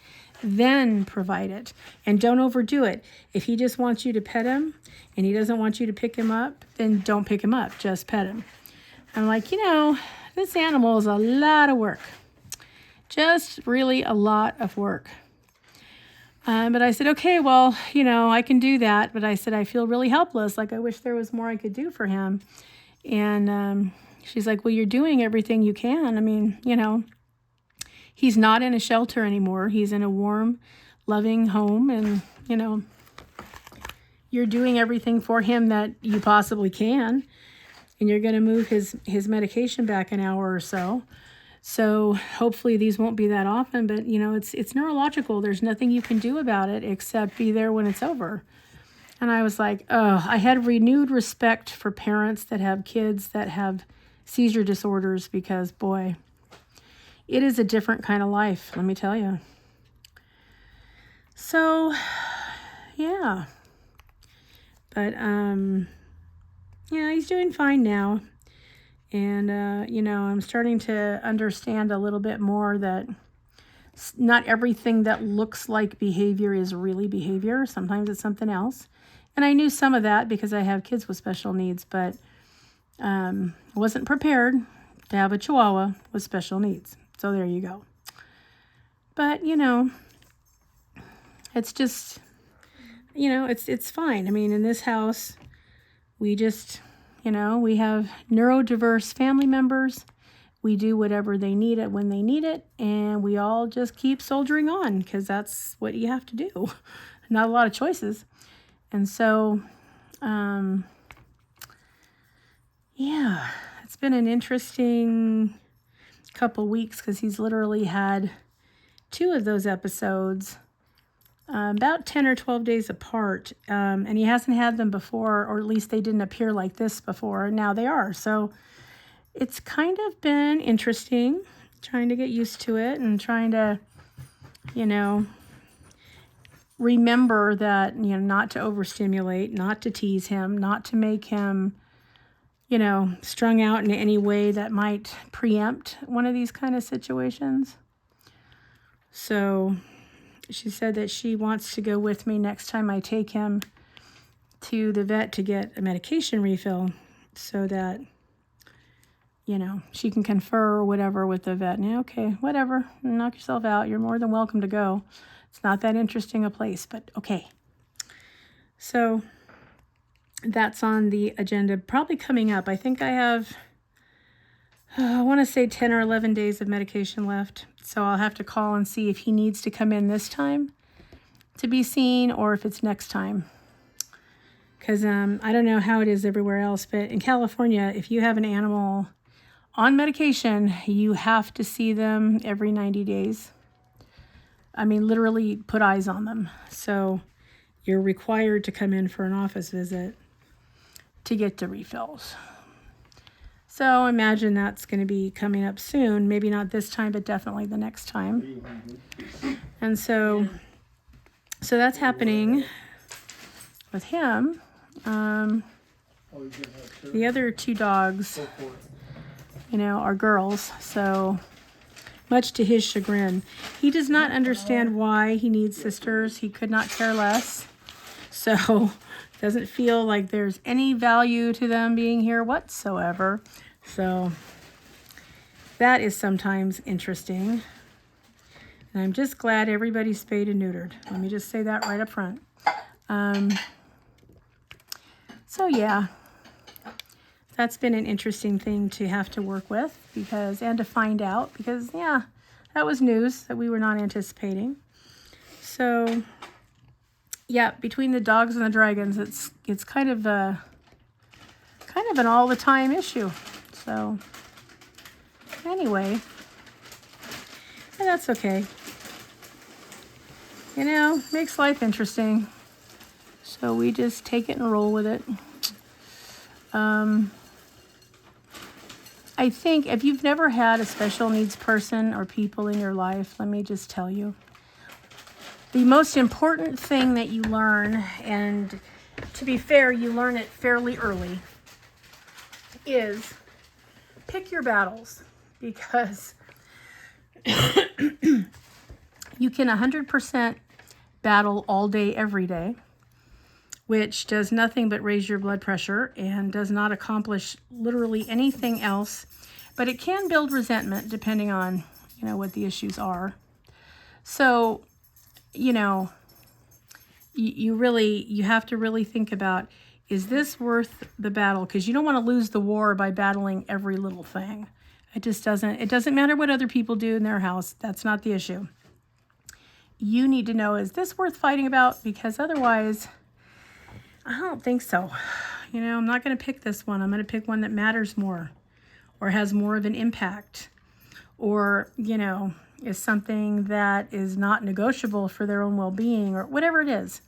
Then provide it, and don't overdo it. If he just wants you to pet him and he doesn't want you to pick him up, then don't pick him up, just pet him. I'm like, this animal is a lot of work. Just really a lot of work. But I said, okay, well, I can do that. But I said, I feel really helpless. Like, I wish there was more I could do for him. And she's like, well, you're doing everything you can. I mean, he's not in a shelter anymore. He's in a warm, loving home. And, you're doing everything for him that you possibly can. And you're going to move his medication back an hour or so. So hopefully these won't be that often. But, it's neurological. There's nothing you can do about it except be there when it's over. And I was like, oh, I had renewed respect for parents that have kids that have seizure disorders, because, boy, it is a different kind of life, let me tell you. So, yeah. But, he's doing fine now. And, I'm starting to understand a little bit more that not everything that looks like behavior is really behavior. Sometimes it's something else. And I knew some of that because I have kids with special needs, but I wasn't prepared to have a Chihuahua with special needs. So there you go. But, you know, it's just, you know, it's fine. I mean, in this house, we just, you know, we have neurodiverse family members. We do whatever they need it when they need it, and we all just keep soldiering on because that's what you have to do. Not a lot of choices. And so, yeah, it's been an interesting couple weeks because he's literally had 2 of those episodes about 10 or 12 days apart, and he hasn't had them before, or at least they didn't appear like this before, and now they are. So it's kind of been interesting trying to get used to it and trying to, you know, remember that, you know, not to overstimulate, not to tease him, not to make him, you know, strung out in any way that might preempt one of these kind of situations. So she said that she wants to go with me next time I take him to the vet to get a medication refill so that, you know, she can confer or whatever with the vet. And okay, whatever, knock yourself out. You're more than welcome to go. It's not that interesting a place, but okay. So that's on the agenda. Probably coming up. I think I have, I want to say 10 or 11 days of medication left. So I'll have to call and see if he needs to come in this time to be seen or if it's next time. Because I don't know how it is everywhere else, but in California, if you have an animal on medication, you have to see them every 90 days. I mean, literally put eyes on them. So you're required to come in for an office visit to get the refills. So imagine that's going to be coming up soon. Maybe not this time, but definitely the next time. And so that's happening with him. The other 2 dogs, you know, are girls. So much to his chagrin, he does not understand why he needs sisters. He could not care less. So doesn't feel like there's any value to them being here whatsoever. So that is sometimes interesting. And I'm just glad everybody's spayed and neutered. Let me just say that right up front. So yeah, that's been an interesting thing to have to work with and to find out because yeah, that was news that we were not anticipating. So yeah, between the dogs and the dragons, it's kind of an all the time issue. So anyway, and that's okay. You know, makes life interesting. So we just take it and roll with it. I think if you've never had a special needs person or people in your life, let me just tell you, the most important thing that you learn, and to be fair, you learn it fairly early, is pick your battles, because you can 100% battle all day, every day, which does nothing but raise your blood pressure and does not accomplish literally anything else, but it can build resentment depending on, you know, what the issues are. So, you know, you have to really think about, is this worth the battle? Because you don't want to lose the war by battling every little thing. It doesn't matter what other people do in their house. That's not the issue. You need to know, is this worth fighting about? Because otherwise, I don't think so. You know, I'm not going to pick this one. I'm going to pick one that matters more or has more of an impact or, you know, is something that is not negotiable for their own well-being or whatever it is.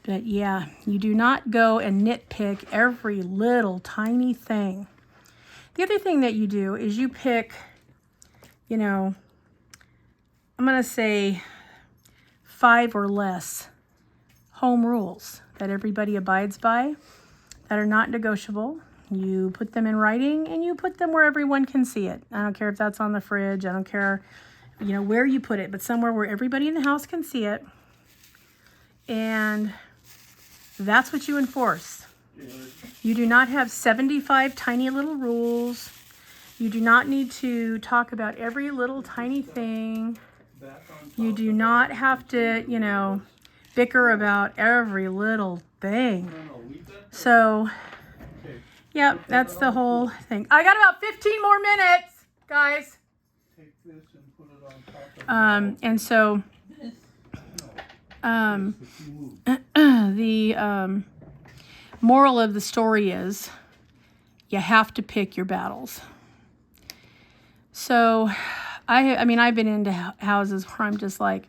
But yeah, you do not go and nitpick every little tiny thing. The other thing that you do is you pick, you know, I'm going to say 5 or less home rules that everybody abides by that are not negotiable. You put them in writing and you put them where everyone can see it. I don't care if that's on the fridge. I don't care you know, where you put it, but somewhere where everybody in the house can see it. And that's what you enforce. You do not have 75 tiny little rules. You do not need to talk about every little tiny thing. You do not have to, you know, bicker about every little thing. So, yeah, that's the whole thing. I got about 15 more minutes, guys. And so, the moral of the story is you have to pick your battles. So, I mean, I've been into houses where I'm just like,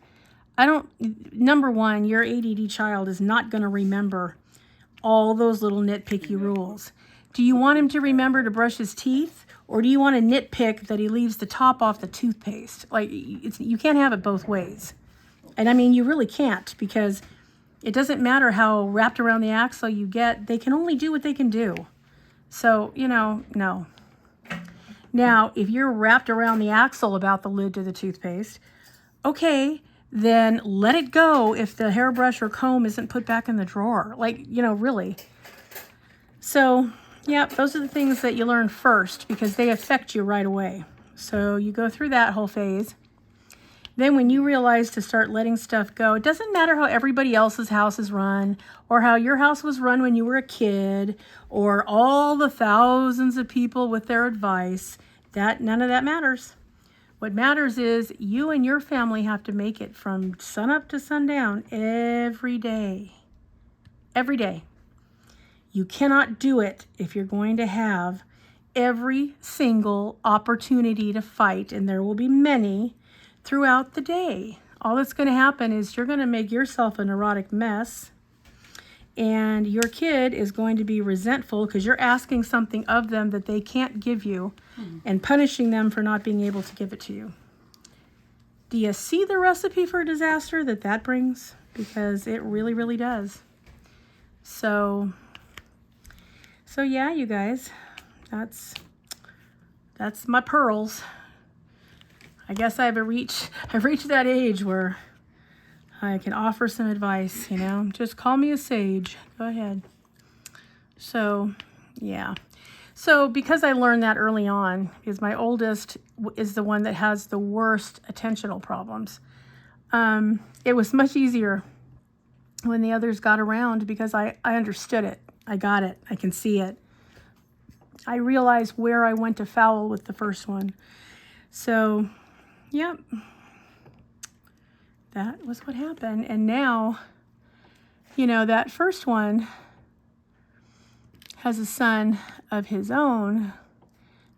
number one, your ADD child is not going to remember all those little nitpicky rules. Do you want him to remember to brush his teeth? Or do you want to nitpick that he leaves the top off the toothpaste? Like, you can't have it both ways. And I mean, you really can't, because it doesn't matter how wrapped around the axle you get. They can only do what they can do. So, you know, no. Now, if you're wrapped around the axle about the lid to the toothpaste, okay, then let it go if the hairbrush or comb isn't put back in the drawer. Like, you know, really. So, yeah, those are the things that you learn first because they affect you right away. So you go through that whole phase. Then when you realize to start letting stuff go, it doesn't matter how everybody else's house is run or how your house was run when you were a kid or all the thousands of people with their advice. None of that matters. What matters is you and your family have to make it from sunup to sundown every day. Every day. You cannot do it if you're going to have every single opportunity to fight, and there will be many throughout the day. All that's going to happen is you're going to make yourself a neurotic mess, and your kid is going to be resentful because you're asking something of them that they can't give you and punishing them for not being able to give it to you. Do you see the recipe for disaster that brings? Because it really, really does. So yeah, you guys, that's my pearls. I guess I've reached that age where I can offer some advice, you know. Just call me a sage. Go ahead. So, yeah. So because I learned that early on, because my oldest is the one that has the worst attentional problems, it was much easier when the others got around because I understood it. I got it. I can see it. I realized where I went to foul with the first one. So, yep. That was what happened. And now, you know, that first one has a son of his own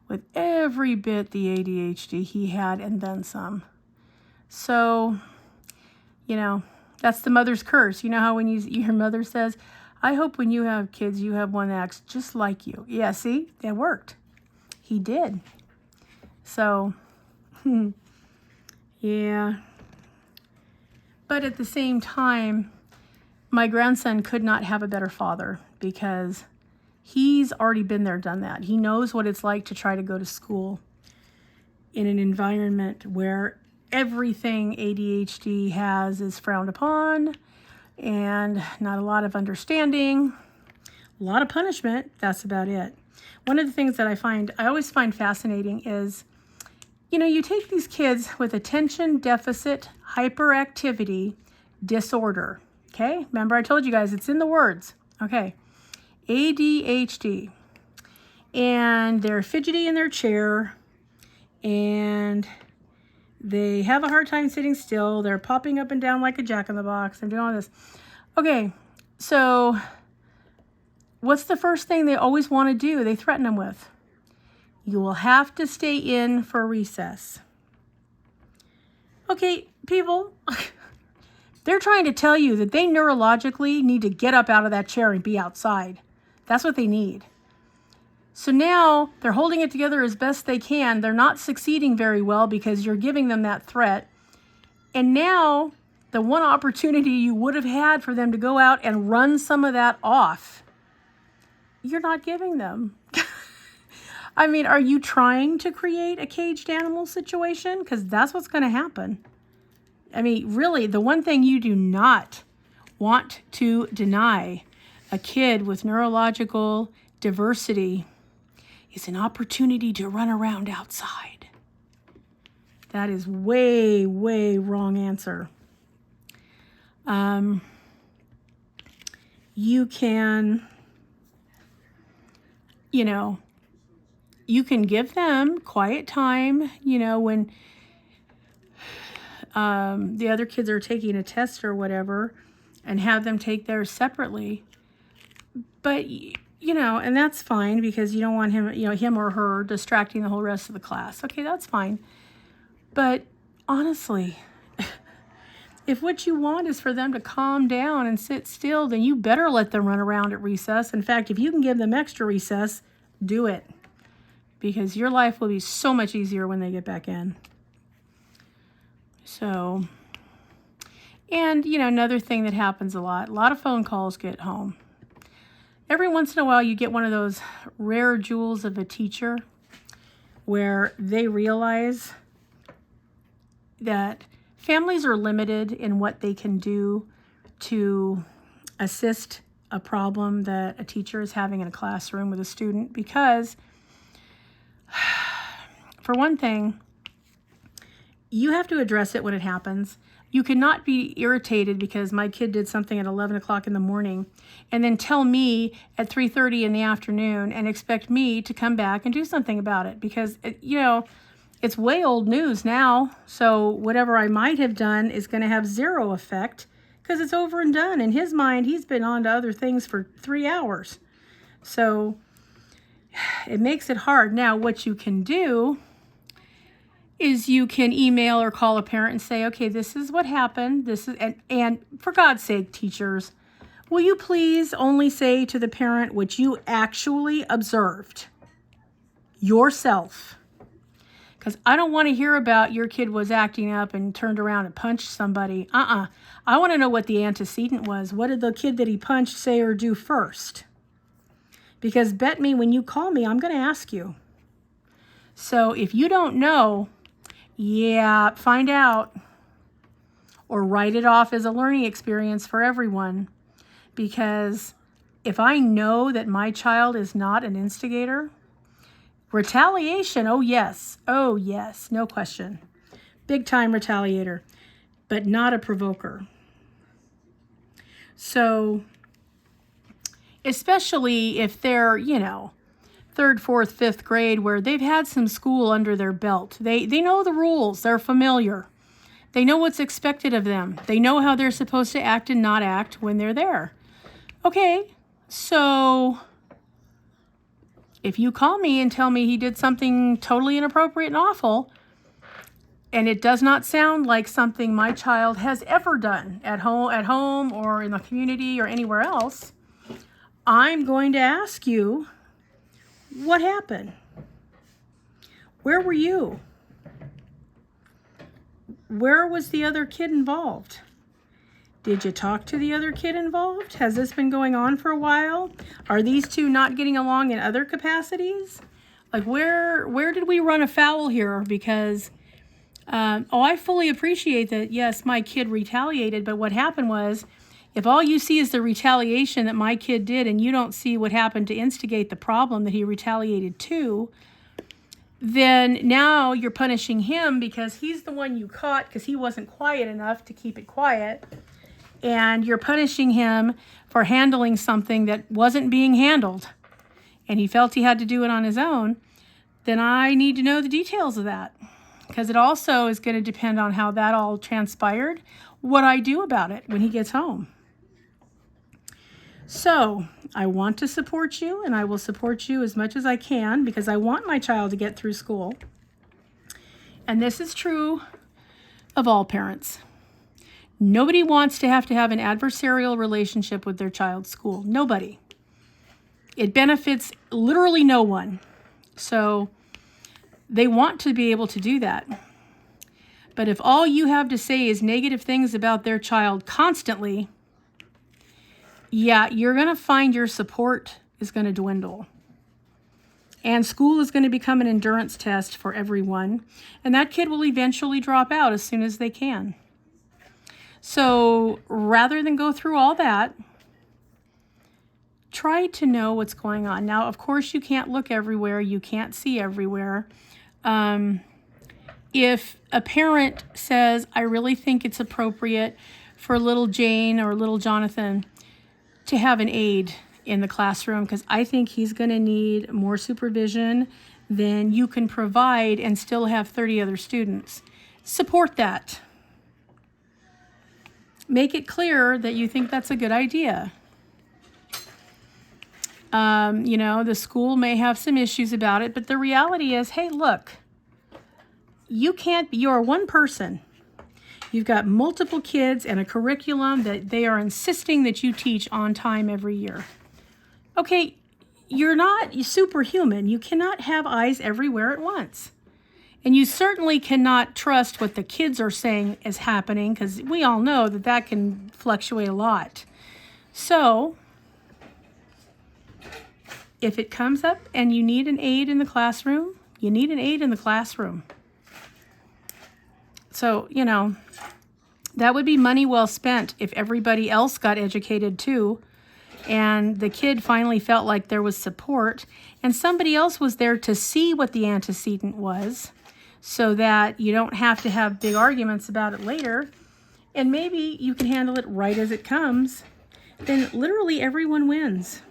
with every bit the ADHD he had and then some. So, you know, that's the mother's curse. You know how when your mother says, I hope when you have kids, you have one that acts just like you. Yeah, see? It worked. He did. So, yeah. But at the same time, my grandson could not have a better father because he's already been there, done that. He knows what it's like to try to go to school in an environment where everything ADHD has is frowned upon and not a lot of understanding, a lot of punishment. That's about it. One of the things that I always find fascinating is, you know, you take these kids with attention deficit hyperactivity disorder. Okay. Remember I told you guys it's in the words. Okay. ADHD. And they're fidgety in their chair and they have a hard time sitting still. They're popping up and down like a jack-in-the-box. They're doing all this. Okay, so what's the first thing they always want to do? They threaten them with. You will have to stay in for recess. Okay, people, they're trying to tell you that they neurologically need to get up out of that chair and be outside. That's what they need. So now they're holding it together as best they can. They're not succeeding very well because you're giving them that threat. And now the one opportunity you would have had for them to go out and run some of that off, you're not giving them. I mean, are you trying to create a caged animal situation? Because that's what's going to happen. I mean, really, the one thing you do not want to deny a kid with neurological diversity is an opportunity to run around outside. That is way, way wrong answer. You can, you can give them quiet time, when the other kids are taking a test or whatever, and have them take theirs separately. But, and that's fine because you don't want him, him or her distracting the whole rest of the class. Okay, that's fine. But honestly, if what you want is for them to calm down and sit still, then you better let them run around at recess. In fact, if you can give them extra recess, do it. Because your life will be so much easier when they get back in. So, and, another thing that happens a lot of phone calls get home. Every once in a while, you get one of those rare jewels of a teacher where they realize that families are limited in what they can do to assist a problem that a teacher is having in a classroom with a student because, for one thing, you have to address it when it happens. You cannot be irritated because my kid did something at 11 o'clock in the morning and then tell me at 3:30 in the afternoon and expect me to come back and do something about it because, it's way old news now. So whatever I might have done is going to have zero effect because it's over and done. In his mind, he's been on to other things for 3 hours. So it makes it hard. Now, what you can do is you can email or call a parent and say, okay, this is what happened. This is, and for God's sake, teachers, will you please only say to the parent what you actually observed yourself? Because I don't want to hear about your kid was acting up and turned around and punched somebody. I want to know what the antecedent was. What did the kid that he punched say or do first? Because bet me when you call me, I'm going to ask you. So if you don't know, find out or write it off as a learning experience for everyone. Because if I know that my child is not an instigator, retaliation, oh yes, no question. Big time retaliator, but not a provoker. So, especially if they're, third, fourth, fifth grade where they've had some school under their belt. They know the rules. They're familiar. They know what's expected of them. They know how they're supposed to act and not act when they're there. Okay, so if you call me and tell me he did something totally inappropriate and awful, and it does not sound like something my child has ever done at home or in the community or anywhere else, I'm going to ask you, what happened? Where were you? Where was the other kid involved? Did you talk to the other kid involved? Has this been going on for a while? Are these two not getting along in other capacities? Like where did we run afoul here? Because, I fully appreciate that, yes, my kid retaliated, but what happened was, if all you see is the retaliation that my kid did and you don't see what happened to instigate the problem that he retaliated to, then now you're punishing him because he's the one you caught because he wasn't quiet enough to keep it quiet. And you're punishing him for handling something that wasn't being handled. And he felt he had to do it on his own. Then I need to know the details of that. Because it also is going to depend on how that all transpired, what I do about it when he gets home. So I want to support you, and I will support you as much as I can because I want my child to get through school. And this is true of all parents. Nobody wants to have an adversarial relationship with their child's school. Nobody. It benefits literally no one. So they want to be able to do that. But if all you have to say is negative things about their child constantly, you're going to find your support is going to dwindle. And school is going to become an endurance test for everyone. And that kid will eventually drop out as soon as they can. So rather than go through all that, try to know what's going on. Now, of course, you can't look everywhere. You can't see everywhere. If a parent says, I really think it's appropriate for little Jane or little Jonathan to have an aide in the classroom, because I think he's going to need more supervision than you can provide and still have 30 other students. Support that. Make it clear that you think that's a good idea. You know, the school may have some issues about it, but the reality is, hey, look, you're one person. You've got multiple kids and a curriculum that they are insisting that you teach on time every year. Okay, you're not superhuman. You cannot have eyes everywhere at once. And you certainly cannot trust what the kids are saying is happening, because we all know that that can fluctuate a lot. So if it comes up and you need an aide in the classroom, you need an aide in the classroom. So, you know, that would be money well spent if everybody else got educated too, and the kid finally felt like there was support, and somebody else was there to see what the antecedent was, so that you don't have to have big arguments about it later, and maybe you can handle it right as it comes. Then literally everyone wins.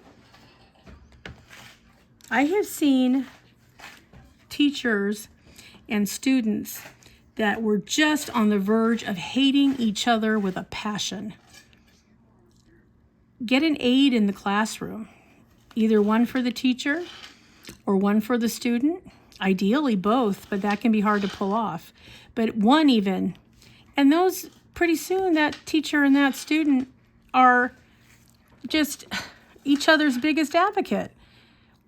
I have seen teachers and students that were just on the verge of hating each other with a passion. Get an aide in the classroom, either one for the teacher or one for the student. Ideally both, but that can be hard to pull off. But one even. And those, pretty soon, that teacher and that student are just each other's biggest advocate.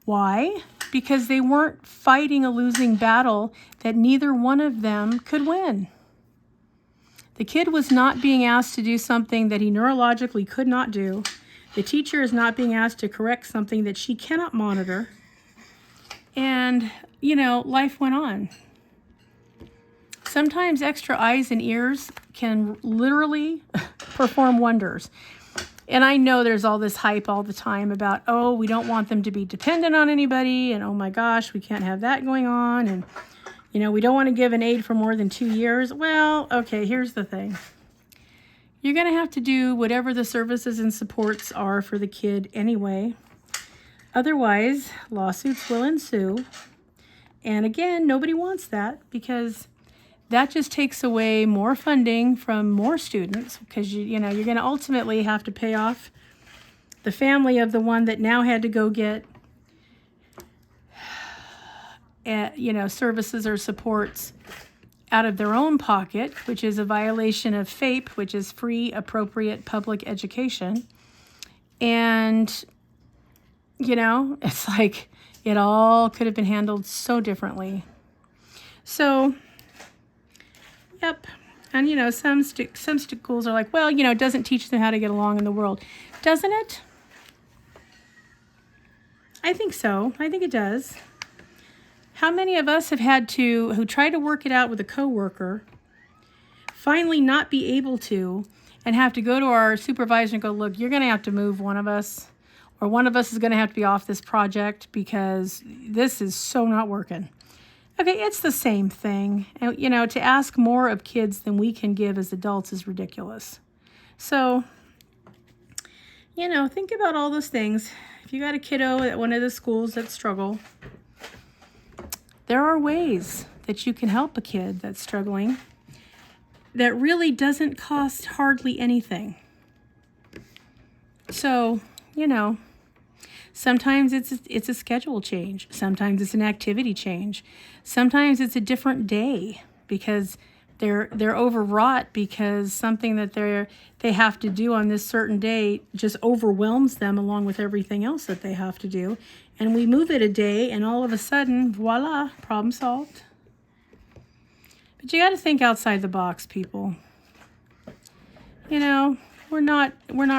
Why? Because they weren't fighting a losing battle that neither one of them could win. The kid was not being asked to do something that he neurologically could not do. The teacher is not being asked to correct something that she cannot monitor. And, you know, life went on. Sometimes extra eyes and ears can literally perform wonders. And I know there's all this hype all the time about, oh, we don't want them to be dependent on anybody, and oh my gosh, we can't have that going on, and, you know, we don't want to give an aid for more than 2 years. Well, okay, here's the thing. You're going to have to do whatever the services and supports are for the kid anyway. Otherwise, lawsuits will ensue. And again, nobody wants that, because that just takes away more funding from more students, because you know you're going to ultimately have to pay off the family of the one that now had to go get services or supports out of their own pocket, which is a violation of FAPE, which is free, appropriate public education. And you know, it's like it all could have been handled so differently. So yep. And, you know, some schools are like, well, you know, it doesn't teach them how to get along in the world. Doesn't it? I think so. I think it does. How many of us have had to, who try to work it out with a coworker, finally not be able to, and have to go to our supervisor and go, look, you're going to have to move one of us, or one of us is going to have to be off this project because this is so not working. Okay, it's the same thing. And, you know, to ask more of kids than we can give as adults is ridiculous. So, you know, think about all those things. If you got a kiddo at one of the schools that struggle, there are ways that you can help a kid that's struggling that really doesn't cost hardly anything. So, you know, sometimes it's a schedule change. Sometimes it's an activity change. Sometimes it's a different day because they're overwrought because something that they have to do on this certain day just overwhelms them along with everything else that they have to do. And we move it a day and all of a sudden, voila, problem solved. But you got to think outside the box, people. You know, we're not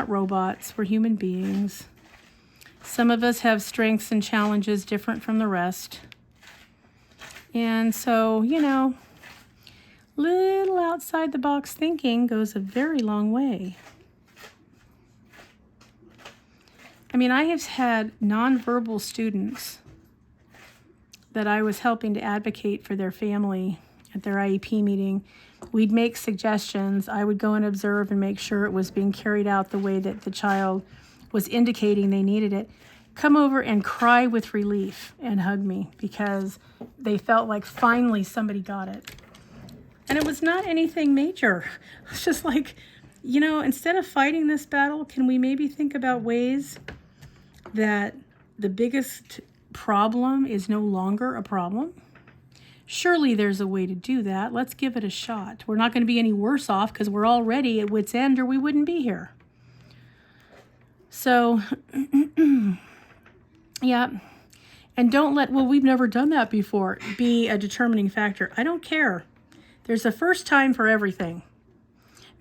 robots. We're human beings. Some of us have strengths and challenges different from the rest. And so, you know, little outside the box thinking goes a very long way. I mean, I have had nonverbal students that I was helping to advocate for their family at their IEP meeting. We'd make suggestions. I would go and observe and make sure it was being carried out the way that the child was indicating they needed it. Come over and cry with relief and hug me because they felt like finally somebody got it. And it was not anything major. It's just like, you know, instead of fighting this battle, can we maybe think about ways that the biggest problem is no longer a problem? Surely there's a way to do that. Let's give it a shot. We're not going to be any worse off because we're already at wit's end or we wouldn't be here. So, yeah. And don't let, well, we've never done that before, be a determining factor. I don't care. There's a first time for everything.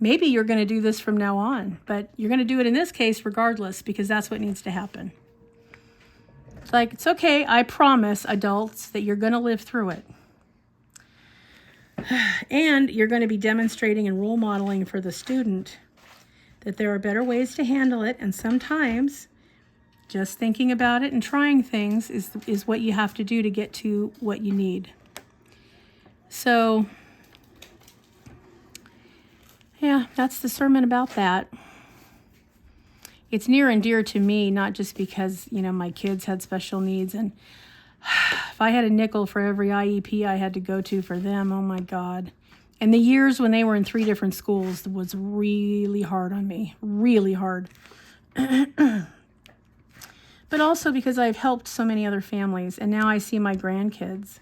Maybe you're going to do this from now on, but you're going to do it in this case regardless because that's what needs to happen. It's like, it's okay. I promise adults that you're going to live through it. And you're going to be demonstrating and role modeling for the student that there are better ways to handle it. And sometimes just thinking about it and trying things is what you have to do to get to what you need. So, yeah, that's the sermon about that. It's near and dear to me, not just because, you know, my kids had special needs. And if I had a nickel for every IEP I had to go to for them, oh my God. And the years when they were in 3 different schools was really hard on me, really hard. But also because I've helped so many other families, and now I see my grandkids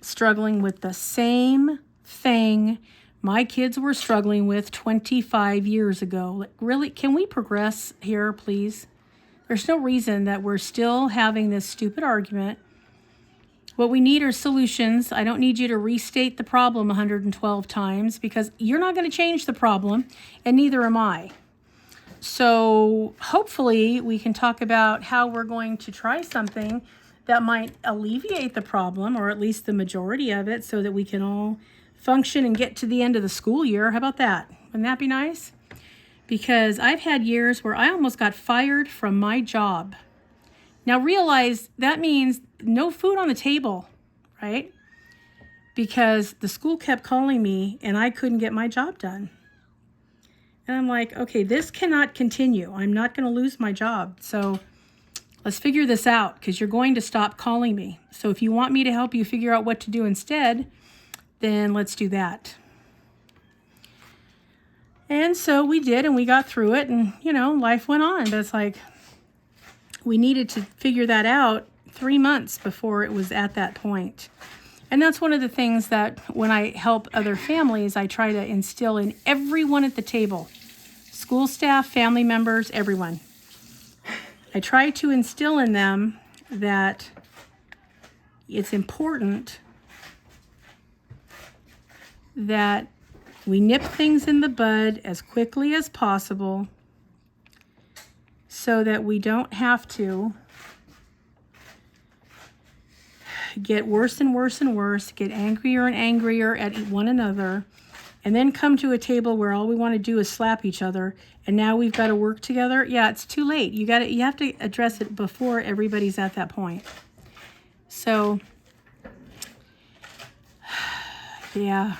struggling with the same thing my kids were struggling with 25 years ago. Like, really, can we progress here, please? There's no reason that we're still having this stupid argument. What we need are solutions. I don't need you to restate the problem 112 times because you're not going to change the problem, and neither am I. So hopefully we can talk about how we're going to try something that might alleviate the problem, or at least the majority of it, so that we can all function and get to the end of the school year. How about that? Wouldn't that be nice? Because I've had years where I almost got fired from my job. Now realize that means no food on the table, right? Because the school kept calling me and I couldn't get my job done. And I'm like, okay, this cannot continue. I'm not going to lose my job. So let's figure this out because you're going to stop calling me. So if you want me to help you figure out what to do instead, then let's do that. And so we did, and we got through it, and, you know, life went on. But it's like we needed to figure that out 3 months before it was at that point. And that's one of the things that when I help other families, I try to instill in everyone at the table, school staff, family members, everyone. I try to instill in them that it's important that we nip things in the bud as quickly as possible so that we don't have to get worse and worse and worse, get angrier and angrier at one another, and then come to a table where all we want to do is slap each other, and now we've got to work together. Yeah, it's too late. You have to address it before everybody's at that point. So, yeah.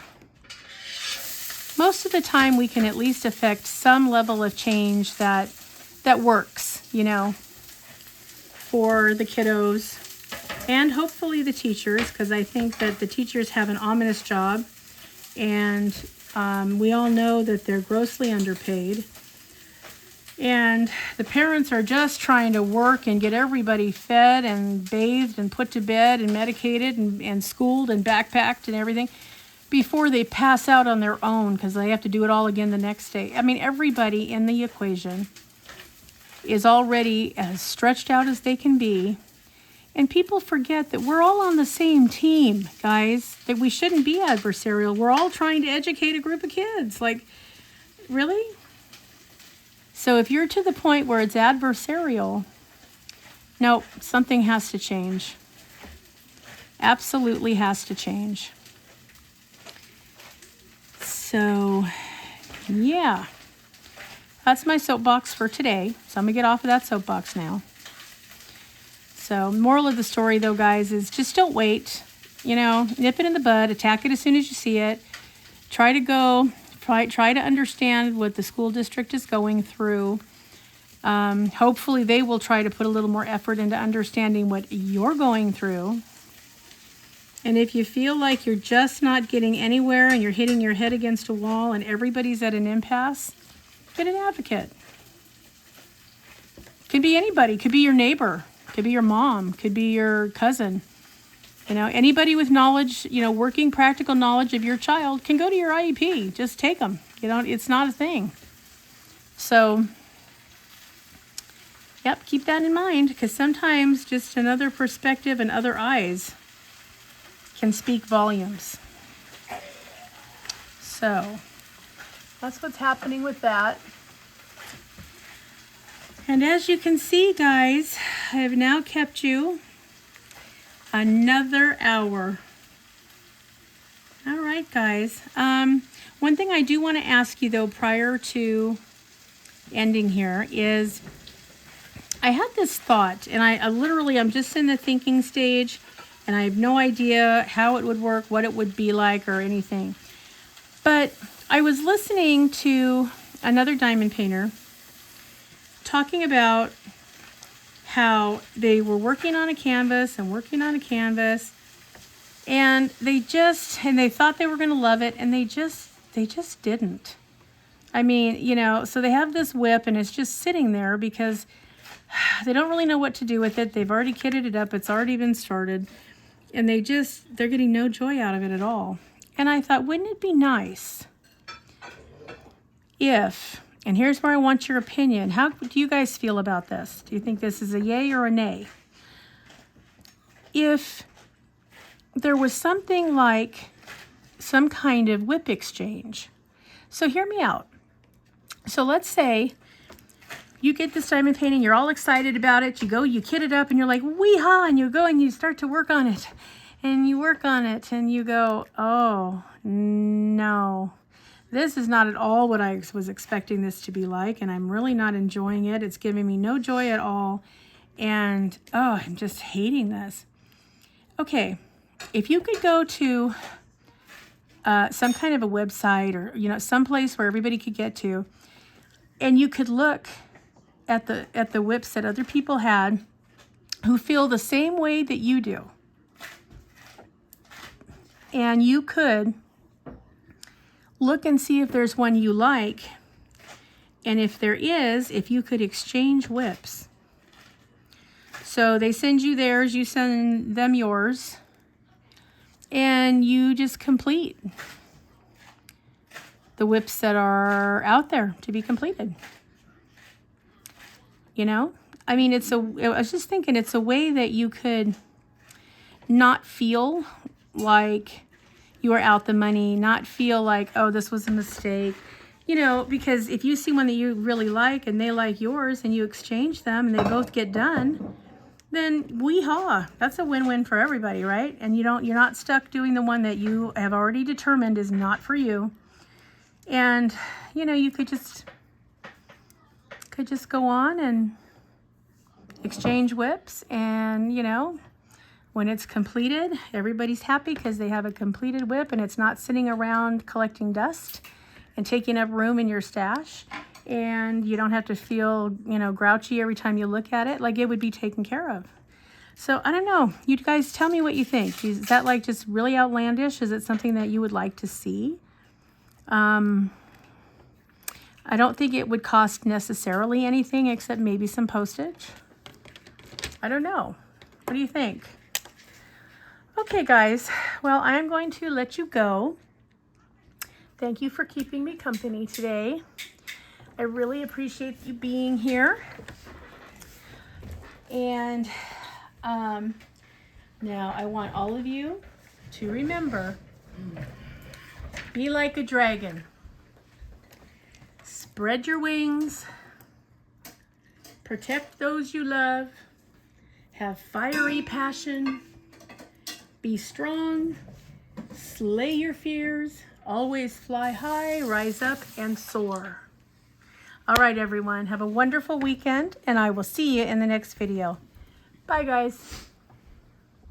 Most of the time we can at least affect some level of change that works, you know, for the kiddos and hopefully the teachers, because I think that the teachers have an ominous job, and we all know that they're grossly underpaid. And the parents are just trying to work and get everybody fed and bathed and put to bed and medicated and schooled and backpacked and everything before they pass out on their own because they have to do it all again the next day. I mean, everybody in the equation is already as stretched out as they can be. And people forget that we're all on the same team, guys, that we shouldn't be adversarial. We're all trying to educate a group of kids. Like, really? So if you're to the point where it's adversarial, Nope, something has to change. Absolutely has to change. So, yeah. That's my soapbox for today. So I'm going to get off of that soapbox now. So, moral of the story, though, guys, is just don't wait. You know, nip it in the bud. Attack it as soon as you see it. Try to understand what the school district is going through. Hopefully they will try to put a little more effort into understanding what you're going through. And if you feel like you're just not getting anywhere and you're hitting your head against a wall and everybody's at an impasse, get an advocate. Could be anybody. Could be your neighbor. Could be your mom. Could be your cousin. You know, anybody with knowledge, you know, working practical knowledge of your child can go to your IEP. Just take them. You know, it's not a thing. So, yep, keep that in mind, because sometimes just another perspective and other eyes can speak volumes. So, that's what's happening with that. And as you can see, guys, I have now kept you another hour. All right, guys. One thing I do want to ask you, though, prior to ending here is I had this thought, and I'm just in the thinking stage, and I have no idea how it would work, what it would be like, or anything. But I was listening to another diamond painter talking about how they were working on a canvas, and they thought they were going to love it, and they just didn't. I mean, you know, so they have this WIP, and it's just sitting there because they don't really know what to do with it. They've already kitted it up. It's already been started, and they're getting no joy out of it at all. And I thought, wouldn't it be nice if, and here's where I want your opinion. How do you guys feel about this? Do you think this is a yay or a nay? If there was something like some kind of WIP exchange. So hear me out. So let's say you get this diamond painting, you're all excited about it, you kit it up, and you're like, wee-haw, and you go and you start to work on it. And you work on it, and you go, oh, no. This is not at all what I was expecting this to be like, and I'm really not enjoying it. It's giving me no joy at all, and, oh, I'm just hating this. Okay, if you could go to some kind of a website or, you know, someplace where everybody could get to, and you could look at the WIPs that other people had who feel the same way that you do, and you could look and see if there's one you like, and if there is, if you could exchange WIPs. So they send you theirs, you send them yours, and you just complete the WIPs that are out there to be completed. You know? I mean, I was just thinking, it's a way that you could not feel like you are out the money, not feel like, oh, this was a mistake. You know, because if you see one that you really like and they like yours and you exchange them and they both get done, then wee-haw, that's a win-win for everybody, right? And you're not stuck doing the one that you have already determined is not for you. And, you know, you could just go on and exchange WIPs, and, you know, when it's completed, everybody's happy because they have a completed WIP and it's not sitting around collecting dust and taking up room in your stash. And you don't have to feel, you know, grouchy every time you look at it. Like, it would be taken care of. So, I don't know. You guys tell me what you think. Is that like just really outlandish? Is it something that you would like to see? I don't think it would cost necessarily anything except maybe some postage. I don't know. What do you think? Okay, guys. Well, I'm going to let you go. Thank you for keeping me company today. I really appreciate you being here. And now I want all of you to remember, be like a dragon. Spread your wings. Protect those you love. Have fiery passion. Be strong. Slay your fears. Always fly high, rise up, and soar. All right, everyone. Have a wonderful weekend, and I will see you in the next video. Bye, guys.